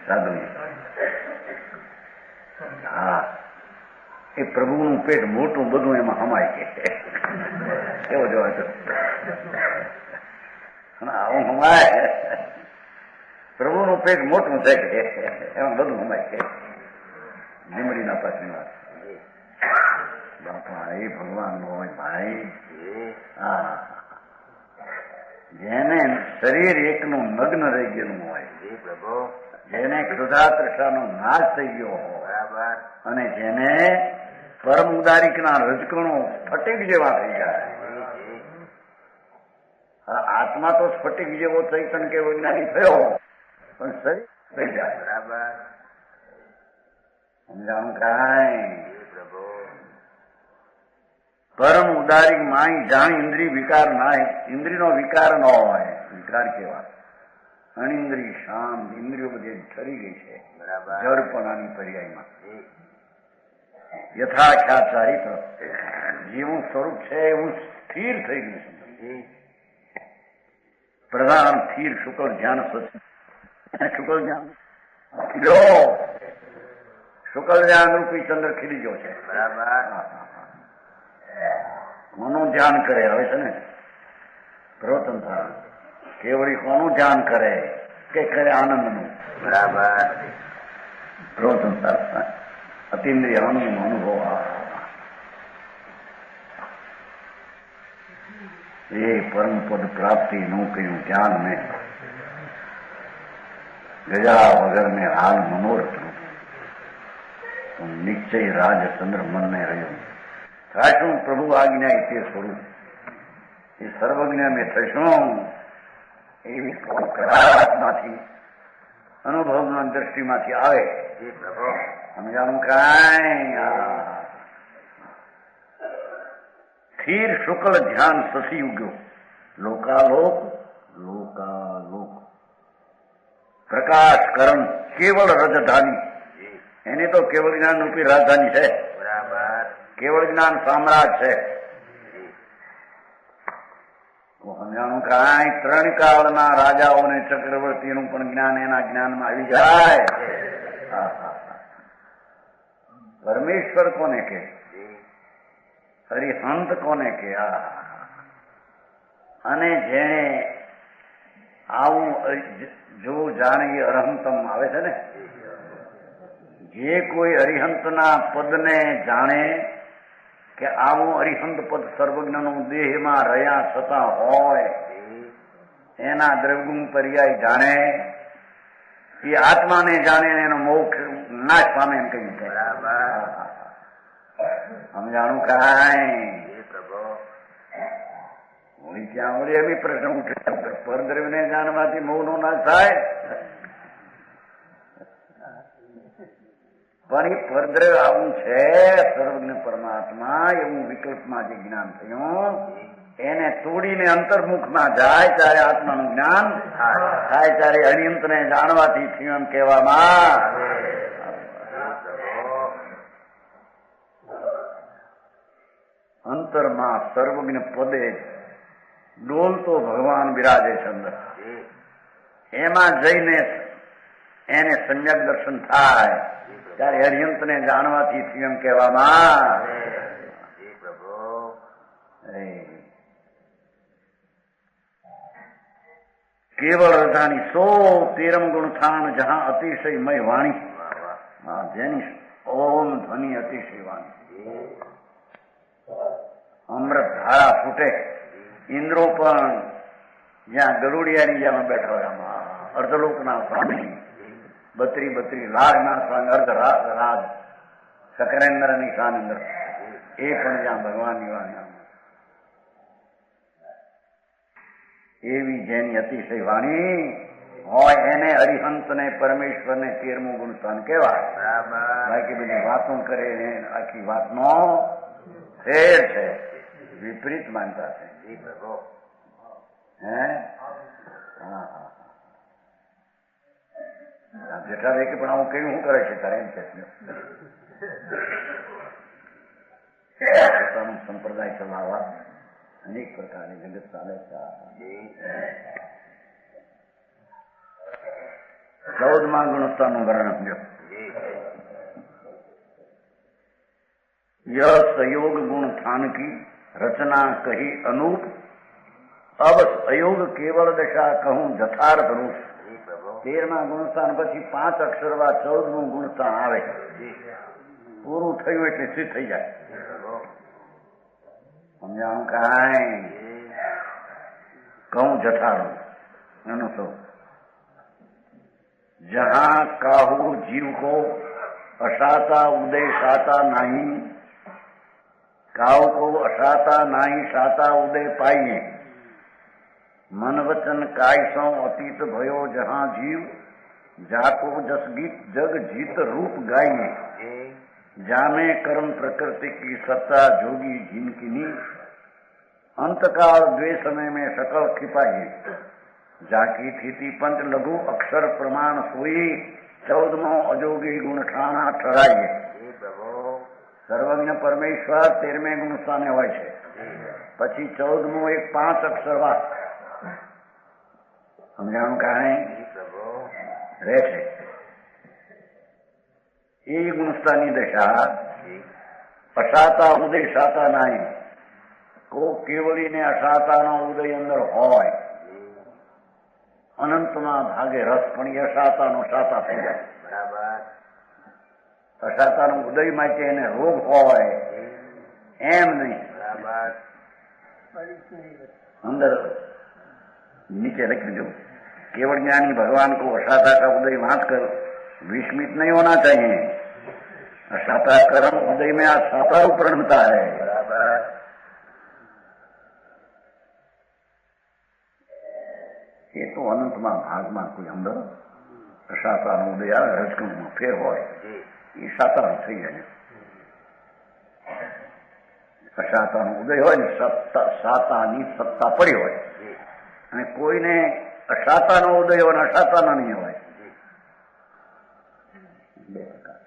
સાધુ. હા, એ પ્રભુનું પેટ મોટું બધું એમાં હમાય છે. કેવો જવાબ? આવું હમાય, પ્રભુનું પેટ મોટું છે કે એમાં બધું હમાય છે. લીમડીના પાછળ વાત બાપા, એ ભગવાન હોય ભાઈ. હા, જેને શરીર એકનું નગ્ન રહી ગયેલું હોય, પ્રભુ જેને ક્રોધાતૃષાનો નાશ થઈ ગયો હોય, બરાબર. અને જેને પરમ ઉદારીકના રજકણો સ્ફટિક જેવા થઈ જાય. આત્મા તો સ્ફટિક જેવો ચૈતન કે વૈજ્ઞાનિક થયો, પણ શરીર થઈ જાય. બરાબર. સમજાણું કાંઈ? પ્રભુ પરમ ઉદારી માય જાણ ઇન્દ્રિય વિકાર ના, ઇન્દ્રિયનો વિકાર ન હોય. વિકાર કેવા? અનિન્દ્રિય શાંત, ઇન્દ્રિયો બધી ઠરી ગઈ છે બરાબર. જડપણાની પર્યાયમાં. યથાખ્યા ચારિત્ર, જેવું સ્વરૂપ છે એવું સ્થિર થઈ ગયું છે. પ્રધાન સ્થિર શુક્લ ધ્યાન શુક્લ ધ્યાન શુક્લ ધ્યાન રૂપી ચંદ્ર ખીલી ગયો છે. બરાબર. કોનું ધ્યાન કરે આવે છે ને પ્રવર્તન થાય. કેવળી કોનું ધ્યાન કરે કે કરે આનંદનું. બરાબર. પ્રવર્તન થાય. અતિન્દ્રિય આનંદનો અનુભવ. એ પરમ પદ પ્રાપ્તિ નું કહ્યું ધ્યાન મેં ગજા વગર ને હાલ મનોરથ નિશ્ચય રાજચંદ્ર મનને રહ્યું. સાચું પ્રભુ આજ્ઞા તે સ્વરૂપ એ સર્વજ્ઞ મેં થશું એવી માંથી અનુભવના દ્રષ્ટિમાંથી આવે. સમજાણું કાંઈ? સ્થિર શુક્લ ધ્યાન શશી ઉગ્યો. લોકાલોક લોકાલોક પ્રકાશ કરણ કેવળ રજધાની. એની તો કેવળ જ્ઞાન રૂપી રાજધાની છે. બરાબર. કેવળ જ્ઞાન સામ્રાજ છે. સમજાણું કાંઈ? ત્રણ કાળના રાજાઓને ચક્રવર્તીનું પણ જ્ઞાન એના જ્ઞાનમાં આવી જાય. પરમેશ્વર કોને કે? હરિહંત કોને કે? અને જેને આવું જો જાણે અરહંતમ આવે છે ને, જે કોઈ અરિહંતના પદને જાણે કે આવું અરિહંત પદ સર્વજ્ઞનું દેહમાં રહ્યા છતાં હોય, એના દ્રવગુણ પર્યાય જાણે, એ આત્માને જાણે એનો મોક્ષ નાશ પામે એમ કહ્યું છે. સમજાણું કાંઈ? ત્યાં વળી એવી પ્રશ્ન ઉઠે, પરદ્રવ્યને જાણવાથી મોહનો નાશ થાય? પણ એ પરદ્રવ્ય આવું છે સર્વજ્ઞ પરમાત્મા, એવું વિકલ્પમાં જે જ્ઞાન થયું એને તોડીને અંતર્મુખમાં જાય ત્યારે આત્માનું જ્ઞાન થાય, ત્યારે અનિયંતને જાણવાથી થયું એમ કહેવામાં. અંતરમાં સર્વજ્ઞ પદે ડોલતો ભગવાન બિરાજે છે અંદર. એમાં જઈને એને સમ્યક દર્શન થાય ત્યારે હરિયંતને જાણવાથી થયું એમ કહેવામાં. કેવળ રધાની 113 ગુણ થાન જહાં અતિશયમય વાણી. જેની ઓમ ધ્વનિ અતિશય વાણી. અમૃત ધારા ફૂટે. ઇન્દ્રો પણ જ્યાં ગરુડિયાની જેમ બેઠો હોય, અર્ધલોકના સ્વામી 32 લાખના સંગ અર્ધ રાજ શકરેન્દ્રની શાન અંદર એ પણ જ્યાં ભગવાનની વાણી એવી જેની અતિશય વાણી હોય એને અરિહંત ને પરમેશ્વર ને 13મું ગુણસ્થાન કહેવાય. બાકી બધી વાતો કરે ને આખી વાતનો ફેર છે, વિપરીત માનતા છે. હે હા જેઠા રે કે પણ આવું કેવું શું કરે છે તારે એમ કે પોતાનું સંપ્રદાય ચલાવવા અનેક પ્રકારની જગત ચાલે છે. 14મા ગુણસ્થાનનું વર્ણન સમજો. यह संयोग गुण थान की रचना कही अनूप, अब संयोग केवल दशा कहूं यथार्थ रूप. 13મા ગુણસ્થાન પછી 5 અક્ષરવા 14મું ગુણસ્થાન આવે. પૂરું થયું એટલે સિદ્ધ થઈ જાય. સમજાણું કાંઈ? કહું જઠારું એનું તો जहां काहू जीव को अशाता उदय शाता नहीं, काहू को अशाता नहीं शाता उदय पाइए, मन वचन काय सौ अतीत भयो जहां जीव, जाको जस गीत जग जीत रूप गाइए, जाने कर्म प्रकृति की सत्ता जोगी जिनकी, अंतकाल द्वे समय में सकल खिपाइए, जाकी थी पंच लघु अक्षर प्रमाण सोई, 14मो अजोगी गुण ठाणा ठराइए. સર્વજ્ઞ પરમેશ્વર 13મે ગુણ સ્થાને હોય છે. પછી 14મું એક 5 અક્ષર વાત સમજાણું કાંઈ રહે છે. એ ગુણસ્થાની દશા અશાતા ઉદય શાતા નહીં. કો કેવળીને અશાતાનો ઉદય અંદર હોય, અનંતમાં ભાગે રસ પણ એ અશાતાનો શાતા થઈ જાય. અશાતાનો ઉદય માટે એને રોગ હોય એમ નહીં. અંદર नीचे रख दो. केवल ज्ञानी भगवान को अशाता का उदय मात कर विस्मित नहीं होना चाहिए. अशाता कर्म उदय में अशाता उपरणता है. ये तो अनंतમાં ભાગમાં કોઈ અંદર અશાતાનો ઉદય આવે, રજકણમાં ફેર હોય એ શાતાનું થઈ જાય. અશાતાનો ઉદય હોય ને શાતાની સત્તા પડી હોય, અને કોઈને અશાતાનો ઉદય હોય ને અશાતાનો નહીં હોય. બે પ્રકાર.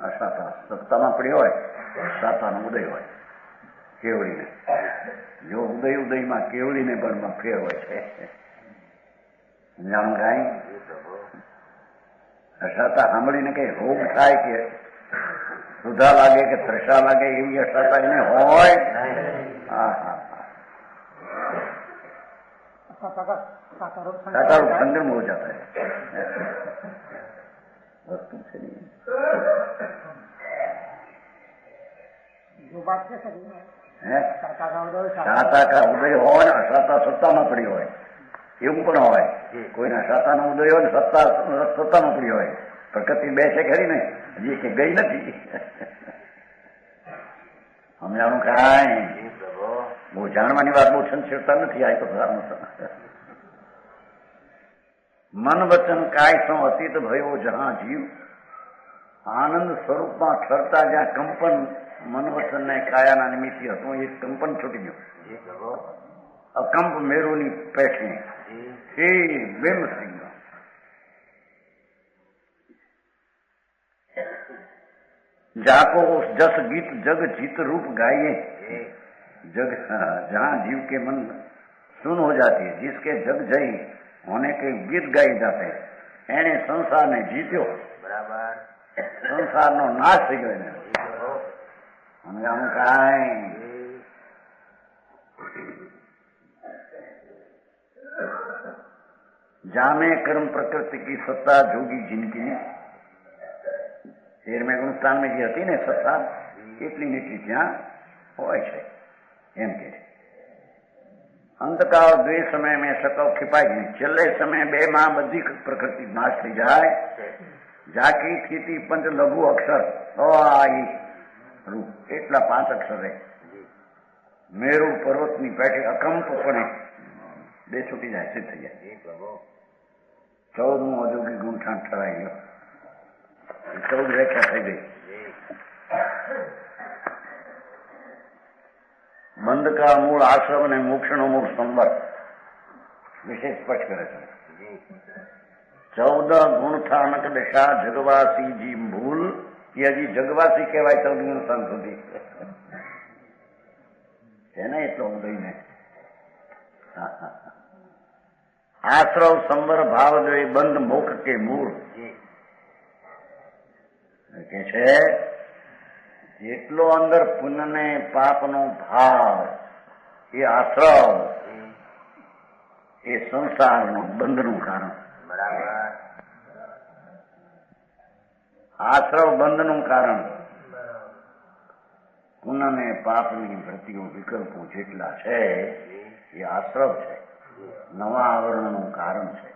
અશાતા સત્તામાં પડી હોય, શાતાનો ઉદય હોય કેવડીને. જો ઉદયમાં કેવડીને પણ ફેર હોય છે. જાણું કાંઈ અશાતા સાંભળીને કઈ રોગ થાય કે સુધા લાગે કે ત્રષા લાગે એવી અશાતા એને હોય. હા હા साकार संगम हो जाता है. वस्तु से नहीं जो बात है शाता का उदय हो ने अशाता सत्ताમાં પડી હોય એવું પણ હોય. કોઈના શાતાનો ઉદય હોય ને સત્તામાં પડી હોય. પ્રકૃતિ બે છે ખરી ને, હજી કે ગઈ નથી. સમજાણું કાંઈ? બહુ જાણવાની વાત બહુ સંક્ષેપતા નથી. આ તો મન વચન કાય સો અતીત ભયો જહાં જીવ. આનંદ સ્વરૂપમાં ઠરતા જ્યાં કંપન મન વચન ને કાયાના નિમિત્તે હતું, એ કંપન છૂટી ગયું. અકંપ મેરુની પેઠે હે બેમસિંહ. जाको जस गीत जग जीत रूप गाइए. जग जहाँ जीव के मन सुन हो जाती है, जिसके जग जय होने के गीत गाए जाते हैं, एने संसार ने जीत्यो. बराबर. संसार नो नाश થઈ ગયો એને. સમજાણું કાંઈ? જામે કર્મ પ્રકૃતિ की सत्ता जोगी जिनकी. 13મે ગુણસ્થાનમાં જે હતી ને સત્તા, એટલી ને એટલી ત્યાં હોય છે એમ કે. અંતકાળ દ્વે સમય મેં સકવ ખીપાઈ ગઈ. છેલ્લે સમય બે માં બધી પ્રકૃતિ નાશ થઈ જાય. જાકી સ્થિતિ પંચ લઘુ અક્ષર રૂપ એટલા 5 અક્ષરે મેરુ પર્વતની પેઠે અકંપપણે બે છૂટી જાય, સિદ્ધ થઈ જાય. 14મું ઔદ્યોગિક ગુંઠાણ ઠરાઈ ગયો. 14 વ્યાખ્યા થઈ ગઈ. બંધકાળ મૂળ આશ્રમ અને મોક્ષનો મૂળ સંવર વિશેષ સ્પષ્ટ કરે છે. 14 ગુણસ્થાનક દશા જગવાસી જી ભૂલ એ હજી જગવાસી કહેવાય 14 ગુણસ્થાન સુધી છે ને. એટલો ઉદયને આશ્રવ સંવર ભાવ જો બંધ મોક્ષ કે મૂળ કે છે. જેટલો અંદર પુણ્ય ને પાપનો ભાવ એ આશ્રવ એ સંસારનું બંધનું કારણ. બરાબર. આશ્રવ બંધનું કારણ. પુણ્ય ને પાપની વૃત્તિઓ વિકલ્પો જેટલા છે એ આશ્રવ છે, નવા આવરણનું કારણ છે.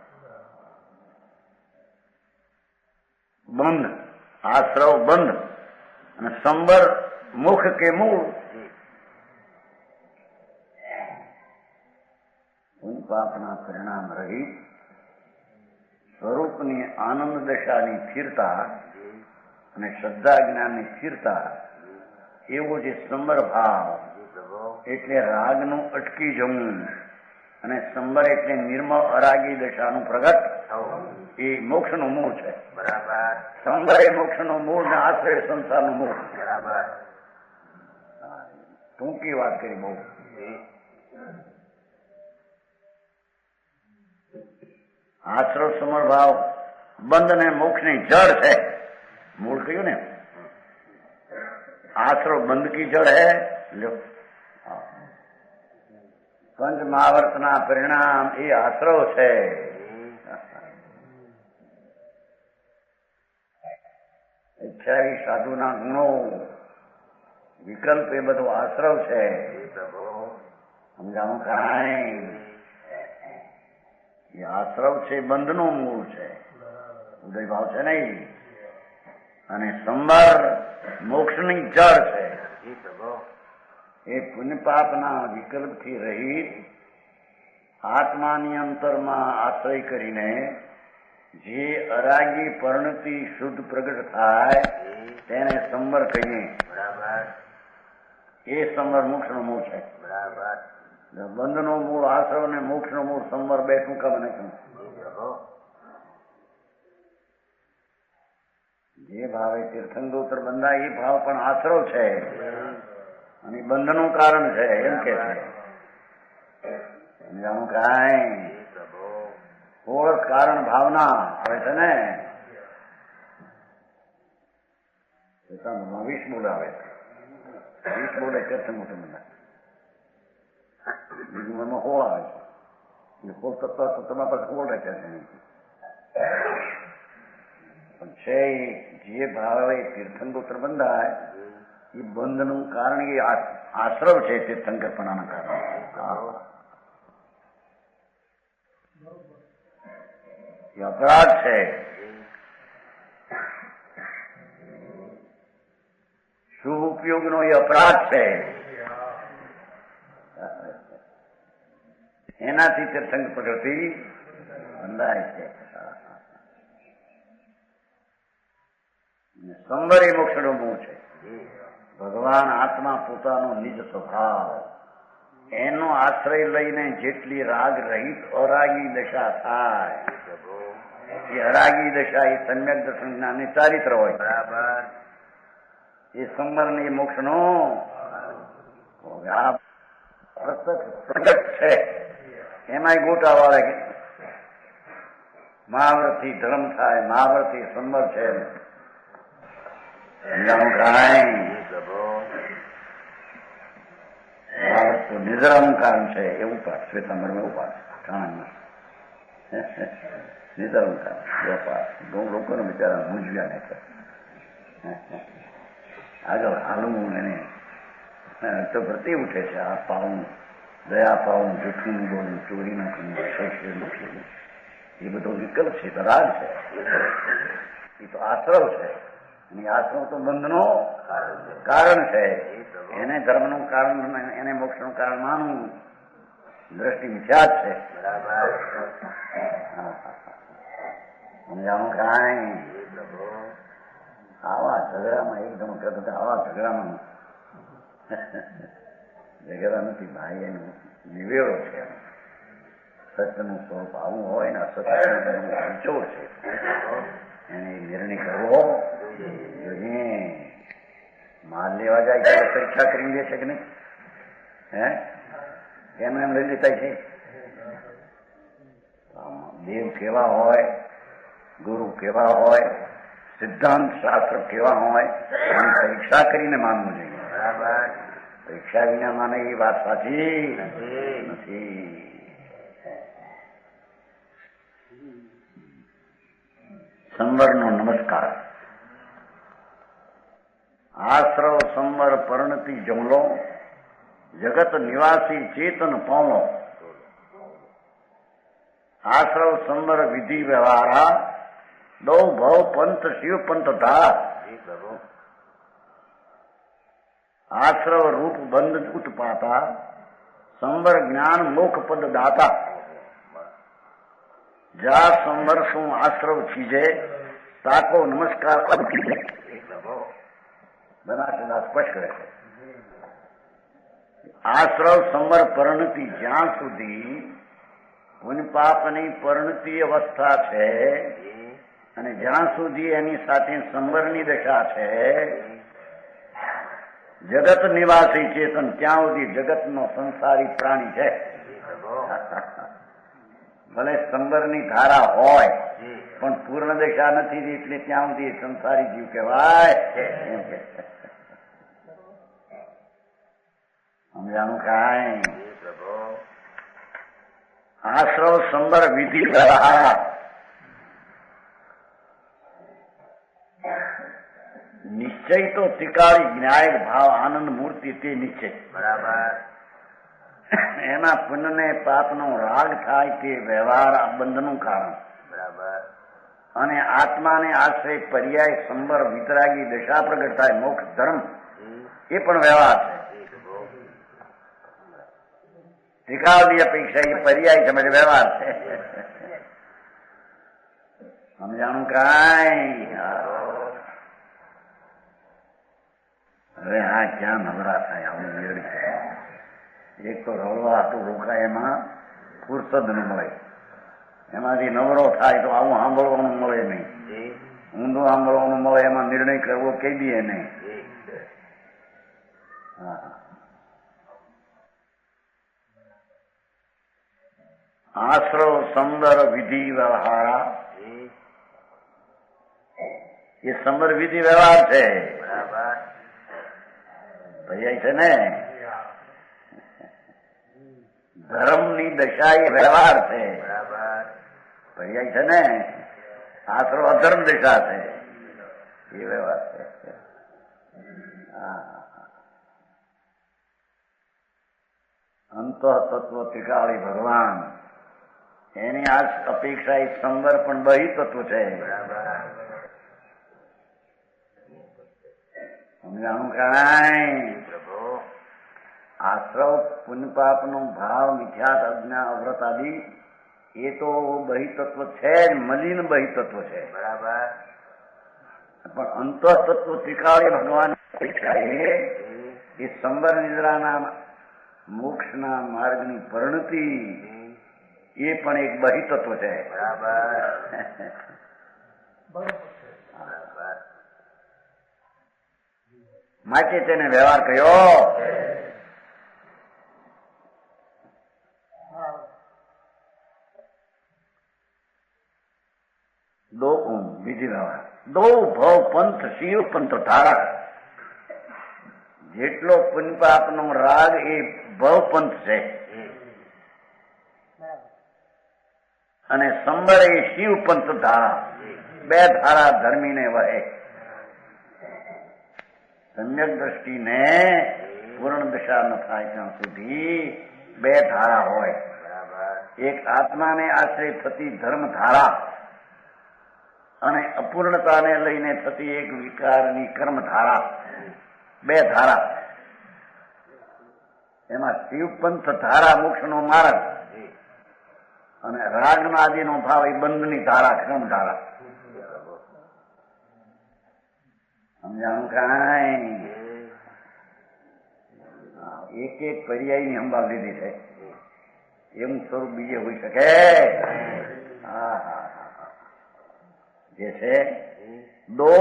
બંધ, આશ્રવ બંધ અને સંબર મુખ કે મૂળ. પાપના પરિણામ રહિત સ્વરૂપની આનંદ દશાની સ્થિરતા અને શ્રદ્ધા જ્ઞાનની સ્થિરતા એવો જે સંબર ભાવ એટલે રાગનું અટકી જવું અને સંબર એટલે નિર્મળ અરાગી દશાનું પ્રગટ એ મોક્ષનું મૂળ છે. બરાબર. સંબર એ મોક્ષનું મૂળ ને આશ્રય સંસારનું મૂળ. બરાબર. ટૂંકી વાત કરી બહુ. આશ્રવ સમર ભાવ બંધ ને મોક્ષની જડ છે. મૂળ કહ્યું ને. आश्रव बंद की जड़ है. लो पंच महावर्तना परिणाम ये आश्रव है. इच्छाई साधुना गुणो विकल्प ये बधु आश्रव है. समझाणु कहां ये आश्रव है बंधनो मूल है. उदय भाव है नहीं અને સંભાર મોક્ષની જળ છે. એ પુણ્ય પાપના વિકલ્પથી રહિત આત્માની અંતરમાં આશ્રય કરીને જે અરાગી પરિણતિ શુદ્ધ પ્રગટ થાય તેને સંબર કહીએ. એ સંબર મોક્ષનો મૂળ છે. બંધનો મૂળ આશ્રવ અને મોક્ષનો મૂળ સંબર બે ટૂંકા બને છે. જે ભાવે તીર્થંગોત્ર બંધા એ ભાવ પણ આશ્રવ છે અને બંધનું કારણ છે એમ કે છે. સમજાણું કાંઈ ઓળખ કારણ ભાવના આવે છે ને. 20 બોર્ડ આવે છે. 20 બોર્ડ તીર્થંગોત્ર બંધા બીજું એમાં 16 આવે છે. 16 તત્વ તમારા પાસે 16 રહે છે. પણ છે જે ભાવે તીર્થંગોત્ર બંધાય એ બંધનું કારણ એ આશ્રવ છે. તીર્થંકરપણાના કારણે એ અપરાધ છે. શુભ ઉપયોગનો એ અપરાધ છે. એનાથી તીર્થંકર પ્રકૃતિ બંધાય છે. સંબર એ મોક્ષનો મૂળ છે. ભગવાન આત્મા પોતાનો નિજ સ્વભાવ એનો આશ્રય લઈને જેટલી રાગ રહિત અરાગી દશા થાય એ અરાગી દશા એ સમ્યક દર્શન જ્ઞાન ચારિત્ર હોય. બરાબર. એ સંબર ને મોક્ષનો પ્રગટ છે. એમાંય ગોટા વાળે મહાવ્રતથી ધર્મ થાય, મહાવ્રતથી સંબર છે. નિધરહંકાર છે એવું પાઠ શ્વેતાંબર માં એવું પાઠ કાણમાં નિધરહંકાર લોકોને બિચારા મૂંઝવ્યા ને આગળ હાલવું એને તો પ્રતિ ઉઠે છે. આ પાલવું દયા પાવું, જૂઠું બોલવું, ચોરી ન કરવું, શસ્ત્ર નથી, એ બધો વિકલ્પ છે, તો રાગ છે, એ તો આશ્રવ છે. અને આશ્રવ તો બંધનો કારણ છે. એને ધર્મનું કારણ, એને મોક્ષનું કારણ માનવું દ્રષ્ટિ મિથ્યા જ છે. સમજાવું કાંઈ? આવા ઝઘડામાં એકદમ કહેતો આવા ઝઘડામાં ઝઘડા નથી ભાઈ, એનો નિવેડો છે. સત્યનું સ્વરૂપ આવું હોય ને, અસત્યનું નિચોડ છે, એને નિર્ણય કરવો જોઈએ. માલ લેવા જાય તો પરીક્ષા કરી દે છે કે નહીં? એમને એમ લઈ લેતા છે. દેવ કેવા હોય, ગુરુ કેવા હોય, સિદ્ધાંત શાસ્ત્ર કેવા હોય, એની પરીક્ષા કરીને માનવું જોઈએ. બરાબર. પરીક્ષા વિના માને એ વાત સાચી નથી. સંવરનો નમસ્કાર. આશ્રવ સંવર પરણતી જમલો, જગત નિવાસી ચેતન પાવલો. આશ્રવ સંવર વિધિ વ્યવહારા, દો ભવ પંથ શિવ પંથ ધા. આશ્રવ રૂપ બંધ ઉત્પાતા, સંવર જ્ઞાન મોખ પદ દાતા. જા સંવર શું આશ્રવ ચીજે, તાકો નમસ્કાર બનાસના સ્પષ્ટ કરે છે. આશ્રવ સંવર પરણતી, જ્યાં સુધી પુણ્ય પાપની પરણતી અવસ્થા છે અને જ્યાં સુધી એની સાથે સંવરની દશા છે, જગત નિવાસી ચેતન, ત્યાં સુધી જગતનો સંસારી પ્રાણી છે. ભલે સંવરની ધારા હોય પણ પૂર્ણ દશા નથી, એટલે ત્યાં સુધી સંસારી જીવ કહેવાય. સમજાણું કાંઈ? આશ્રવ સંવર વિધિ વ્યવહાર, નિશ્ચય તો ત્રિકાળી જ્ઞાયક ભાવ આનંદ મૂર્તિ તે નિશ્ચય. બરાબર. એના પુણ્યને પાપનો રાગ થાય તે વ્યવહાર આ બંધનું કારણ. બરાબર. અને આત્માને આશ્રય પર્યાય સંવર વિતરાગી દશા પ્રગટ થાય મોક્ષ ધર્મ, એ પણ વ્યવહાર છે. ત્રિકાળની અપેક્ષા એ પર્યાય છે, એટલે વ્યવહાર છે. સમજાણું કાંઈ? હવે આ ક્યાં નવરા થાય? આવું મેળ છે. એક તો રળવા હતું રોકાય, એમાં ફુરસદ ન મળે, એમાંથી નવરો થાય તો આવું સાંભળવાનું મળે નહીં, ઊંધું સાંભળવાનું મળે, એમાં નિર્ણય કરવો કહી દઈએ નહીં. આશ્રવ સંવર વિધિ વ્યવહાર, એ સંવર વિધિ વ્યવહાર છે. ભૈયા છે ને, ધર્મની દશા એ વ્યવહાર છે. ભૈયા છે ને, આશ્રવ અધર્મ દશા છે, એ વ્યવહાર છે. અંતઃ તત્વ ત્રિકાળી ભગવાન, એની આ અપેક્ષા એક સંવર પણ બહિ તત્વ છે. સમજાણું કાંઈ? આશ્રવ પુણ્ય પાપ નો ભાવ મિથ્યાત અજ્ઞા અવ્રત આદિ એ તો બહિ તત્વ છે જ, મલિન બહિ તત્વ છે. બરાબર. પણ અંતઃ તત્વ ત્રિકાળી ભગવાન એ સંવર નિદ્રાના મોક્ષના માર્ગની પરિણતિ, એ પણ એક બહિ તત્વ છે. બરાબર. માટે તેને વ્યવહાર કહ્યો. દો વિધિ વ્યવહાર, દો ભવ પંથ શિવ પંથ ધારા. જેટલો પુણ્ય પાપનો રાગ એ ભવ પંથ છે, અને સંવર એ શિવ પંથ ધારા. બે ધારા ધર્મીને વહે. સમ્યક દ્રષ્ટિને પૂર્ણ દશા ન થાય ત્યાં સુધી બે ધારા હોય. બરાબર. એક આત્માને આશ્રય થતી ધર્મ ધારા અને અપૂર્ણતાને લઈને થતી એક વિકારની કર્મ ધારા, બે ધારા. એમાં શિવપંથ ધારા મોક્ષનો માર્ગ અને રાગનાદીનો ભાવ એ બંધની ધારા, કર્મ ધારા. સમજાણું કાંઈ? એક એક પર્યાયની સંભાળ લીધી છે. એવું સ્વરૂપ બીજે હોઈ શકે? જે છે દો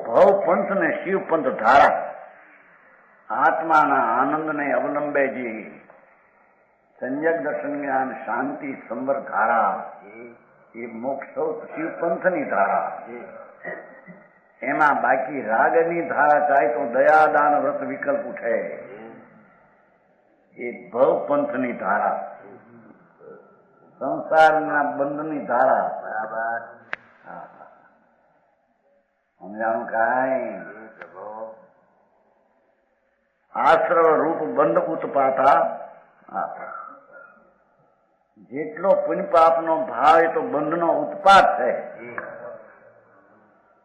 ભવ પંથ ને શિવ પંથ ધારા, આત્માના આનંદને અવલંબે જે સંયક દર્શન જ્ઞાન શાંતિ સંવર ધારા, એ મોક્ષ શિવપંથની ધારા. એમાં બાકી રાગની ધારા ચાહે તો દયાદાન વ્રત વિકલ્પ ઉઠે, એ ભવપંથની ધારા, સંસારના બંધની ધારા. બરાબર. સમજાણું કાંઈ? આશ્રવ રૂપ બંધ ઉત્પાતા. જેટલો પુણ્ય પાપનો ભાવ એ તો બંધનો ઉત્પાદ છે.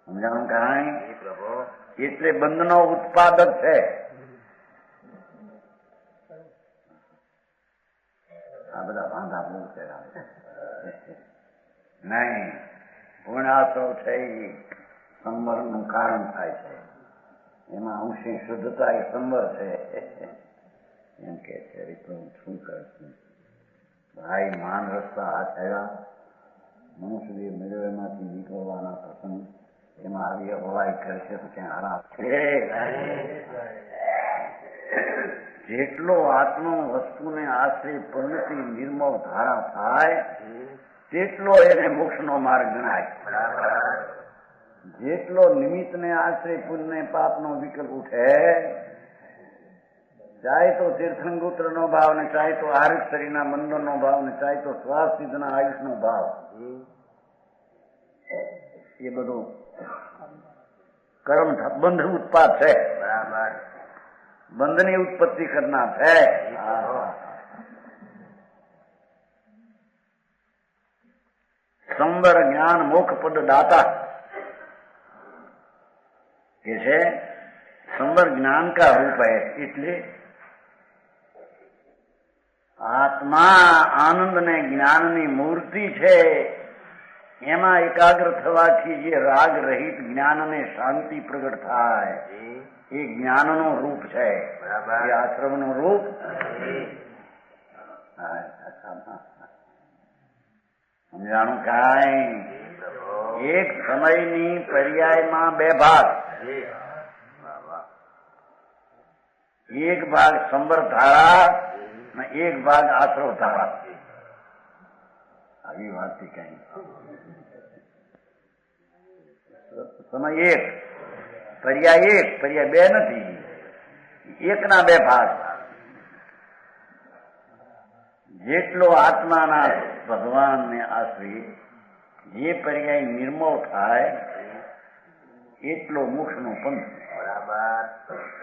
સમજાણું કાંઈ? એટલે બંધનો ઉત્પાદક છે. આ બધા વાંધા બહુ છે નહીં. ગુણાશ્રવ છે એ સંવરનું કારણ થાય છે. એમાં અંશી શુદ્ધતા એ સંવર છે. એમ કે છે શું કરશું ભાઈ? માન રસ્તા હાથ આવ્યા, મનુષ્ય મેળવે એમાંથી નીકળવાના પ્રસંગ, એમાં આવી હવાઈ કરશે તો ક્યાં આરામ છે? જેટલો આત્મ વસ્તુને આશ્રય પરિણતિ નિર્મળ ધારા થાય તેટલો એને મોક્ષનો માર્ગ ગણાય. જેટલો નિમિત્તને આશ્રય પુણ્ય પાપનો વિકલ્પ ઉઠે, ચાહે તો તીર્થંગોત્રનો ભાવ ને ચાહે તો આરુષ શરીરના બંધનનો ભાવ ને ચાહે તો શ્વાસ સિદ્ધના આયુષનો ભાવ, એ બધું કર્મ બંધ ઉત્પાદ છે. બરાબર. બંધની ઉત્પત્તિ કરનાર છે. સંવર જ્ઞાન મોક્ષ પદ દાતા કે છે संवर ज्ञान का रूप है. એટલે આત્મા આનંદ ને જ્ઞાનની મૂર્તિ છે. એમાં એકાગ્ર થવાથી જે રાગ રહિત જ્ઞાનને શાંતિ પ્રગટ થાય એ જ્ઞાનનું રૂપ છે. એ આશ્રમનું રૂપ. સમજાણું કાંઈ? એક સમયની પર્યાયમાં બે ભાગ, એક ભાગ સંવર ધારા અને એક ભાગ આશ્રવ ધારા. આવી વાત કઈ સમય એક, પર્યાય બે નથી, એકના બે ભાગ. જેટલો આત્માના ભગવાનને આશ્રય જે પર્યાય નિર્મળ થાય એટલો મોક્ષનો પંથ,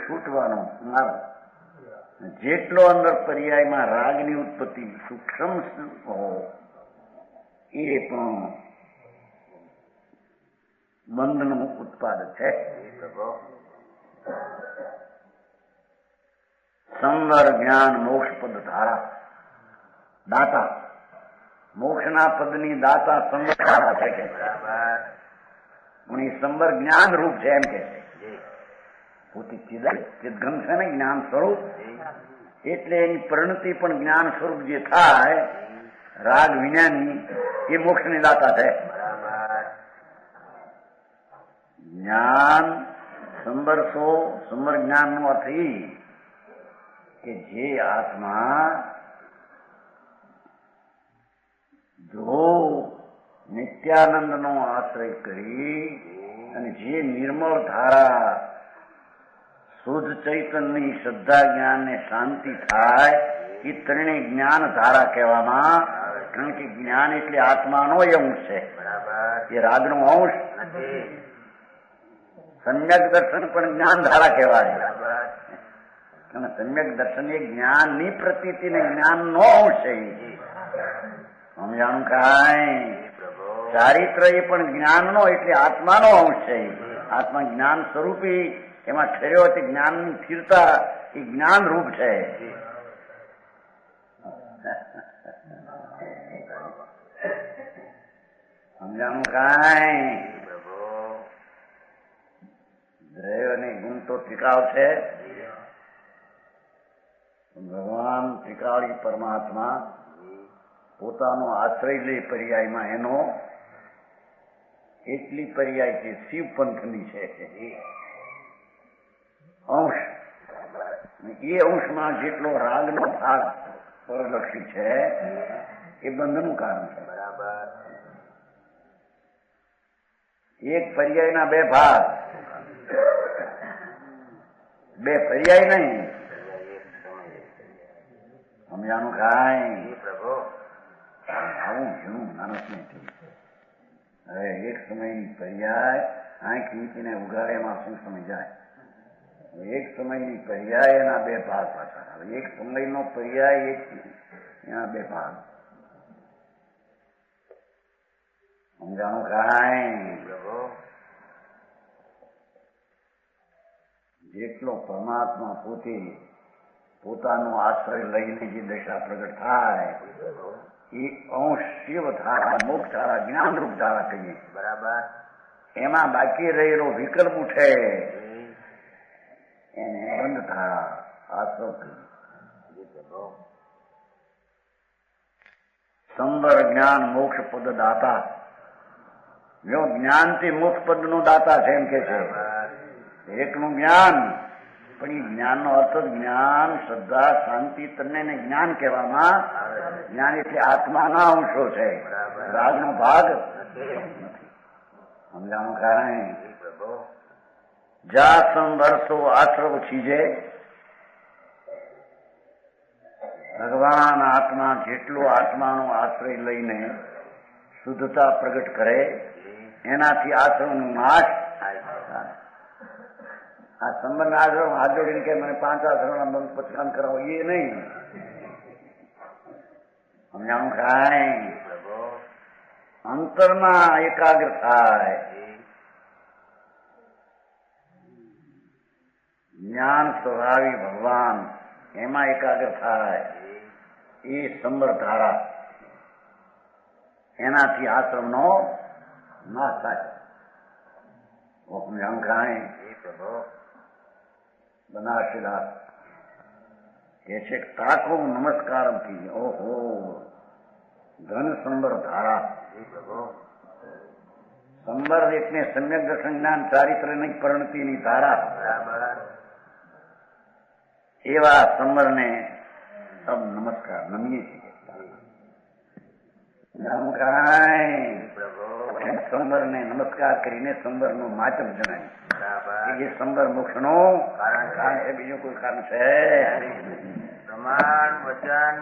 છૂટવાનો માર્ગ. જેટલો અંદર પર્યાયમાં રાગની ઉત્પત્તિ સૂક્ષ્મ એ પણ બંધનું ઉત્પાદક છે. સંવર જ્ઞાન મોક્ષ પદ ધારા દાતા, મોક્ષના પદની દાતા સંવર ધારા છે કે પણ એ સંવર જ્ઞાન રૂપ છે. એમ કે પોતે ચિદઘન છે ને જ્ઞાન સ્વરૂપ, એટલે એની પરિણતિ પણ જ્ઞાન સ્વરૂપ જે થાય રાગ વિજ્ઞાની એ મોક્ષની દાતા છે. જ્ઞાન સંવરસો, સંવર જ્ઞાન નો અર્થ એ કે જે આત્મા જો નિત્યાનંદ નો આશ્રય કરી અને જે નિર્મળ ધારા શુદ્ધ ચૈતન્યની શ્રદ્ધા જ્ઞાન ને શાંતિ થાય એ ત્રણેય જ્ઞાન ધારા કહેવામાં. કારણ કે જ્ઞાન એટલે આત્માનો અંશ છે, એ રાગનો અંશ. સમ્યક દર્શન પણ જ્ઞાન ધારા કહેવાય. અને સમ્યક દર્શન એ જ્ઞાનની પ્રતીતિ ને જ્ઞાનનો અંશ છે. સમજાણું કાંઈ? ચારિત્ર એ પણ જ્ઞાનનો એટલે આત્માનો અંશ છે. આત્મા જ્ઞાન સ્વરૂપી એમાં ઠર્યો તે જ્ઞાનની સ્થિરતા એ જ્ઞાન રૂપ છે. સમજાણું કાંઈ? દ્રવ્ય અને ગુણ તો ટીકાવ છે. ભગવાન ત્રિકાળી પરમાત્મા પોતાનો આશ્રય લે પર્યાયમાં એનો એટલી પર્યાય છે શિવ પંથની છે અંશ. એ અંશમાં જેટલો રાગનો ભાગ પરલક્ષી છે એ બંધનું કારણ છે. બરાબર. એક પર્યાયના બે ભાગ, બે પર્યાય નહીં. સમજાનું કાંઈ? પ્રભુ આવું ઘણું માણસ નથી. હવે એક સમયની પર્યાય આંખ નીચીને ઉઘાડે એમાં શું સમજાય? એક સમયની પર્યાય એના બે ભાગ પાછા. હવે એક સમયનો પર્યાય એક એના બે ભાગ. સમજાણું કાંઈ? પ્રભુ જેટલો પરમાત્મા પોતે પોતાનો આશ્રય લઈને જે દશા પ્રગટ થાય એ અંશ શિવ ધારા, મોક્ષ ધારા, જ્ઞાનરૂપ ધારા કહીએ. બરાબર. એમાં બાકી રહેલો વિકલ્પ ઉઠે એને બંધ ધારા આશ્રવ કહીએ. સંબર જ્ઞાન મોક્ષ પદ દાતા. જો જ્ઞાનથી મોક્ષ પદ નો દાતા છે એમ કે છે. એકનું જ્ઞાન, પણ એ જ્ઞાનનો અર્થ જ્ઞાન, શ્રદ્ધા, શાંતિ તને જ્ઞાન કહેવામાં. જ્ઞાન એટલે આત્માના અંશો છે, રાગનો ભાગ નથી. સમજાણું કારણે જા સંવર્ષો આશ્રવ છીજે. ભગવાન આત્મા જેટલો આત્માનો આશ્રય લઈને શુદ્ધતા પ્રગટ કરે એનાથી આશ્રમનો નાશ. આ સંબંધ આશ્રમ હાથ જોડીને કે મને 5 આશ્રમના પચકાન કરાવો એ નહીં. સમજાણું કાંઈ? અંતરમાં એકાગ્ર થાય. જ્ઞાન સ્વભાવી ભગવાન એમાં એકાગ્ર થાય. એ સંબર ધારા એનાથી આશ્રમનો નાશ થાય. સમજાણું કાંઈ? બનાસીદાસ કે છે તાકો નમસ્કારમ થી. ઓહો ધન સંબર ધારા. સંબર એટલે સમ્યક દર્શન જ્ઞાન ચારિત્ર ની પરિણતિની ધારા. એવા સંબરને નમસ્કાર નમીએ છીએ. સંબર ને નમસ્કાર કરીને સંબર નું માચમ જણાય. એ સંબર મોક્ષ નું કારણ એ બીજું કોઈ કારણ છે? પ્રમાણ વચન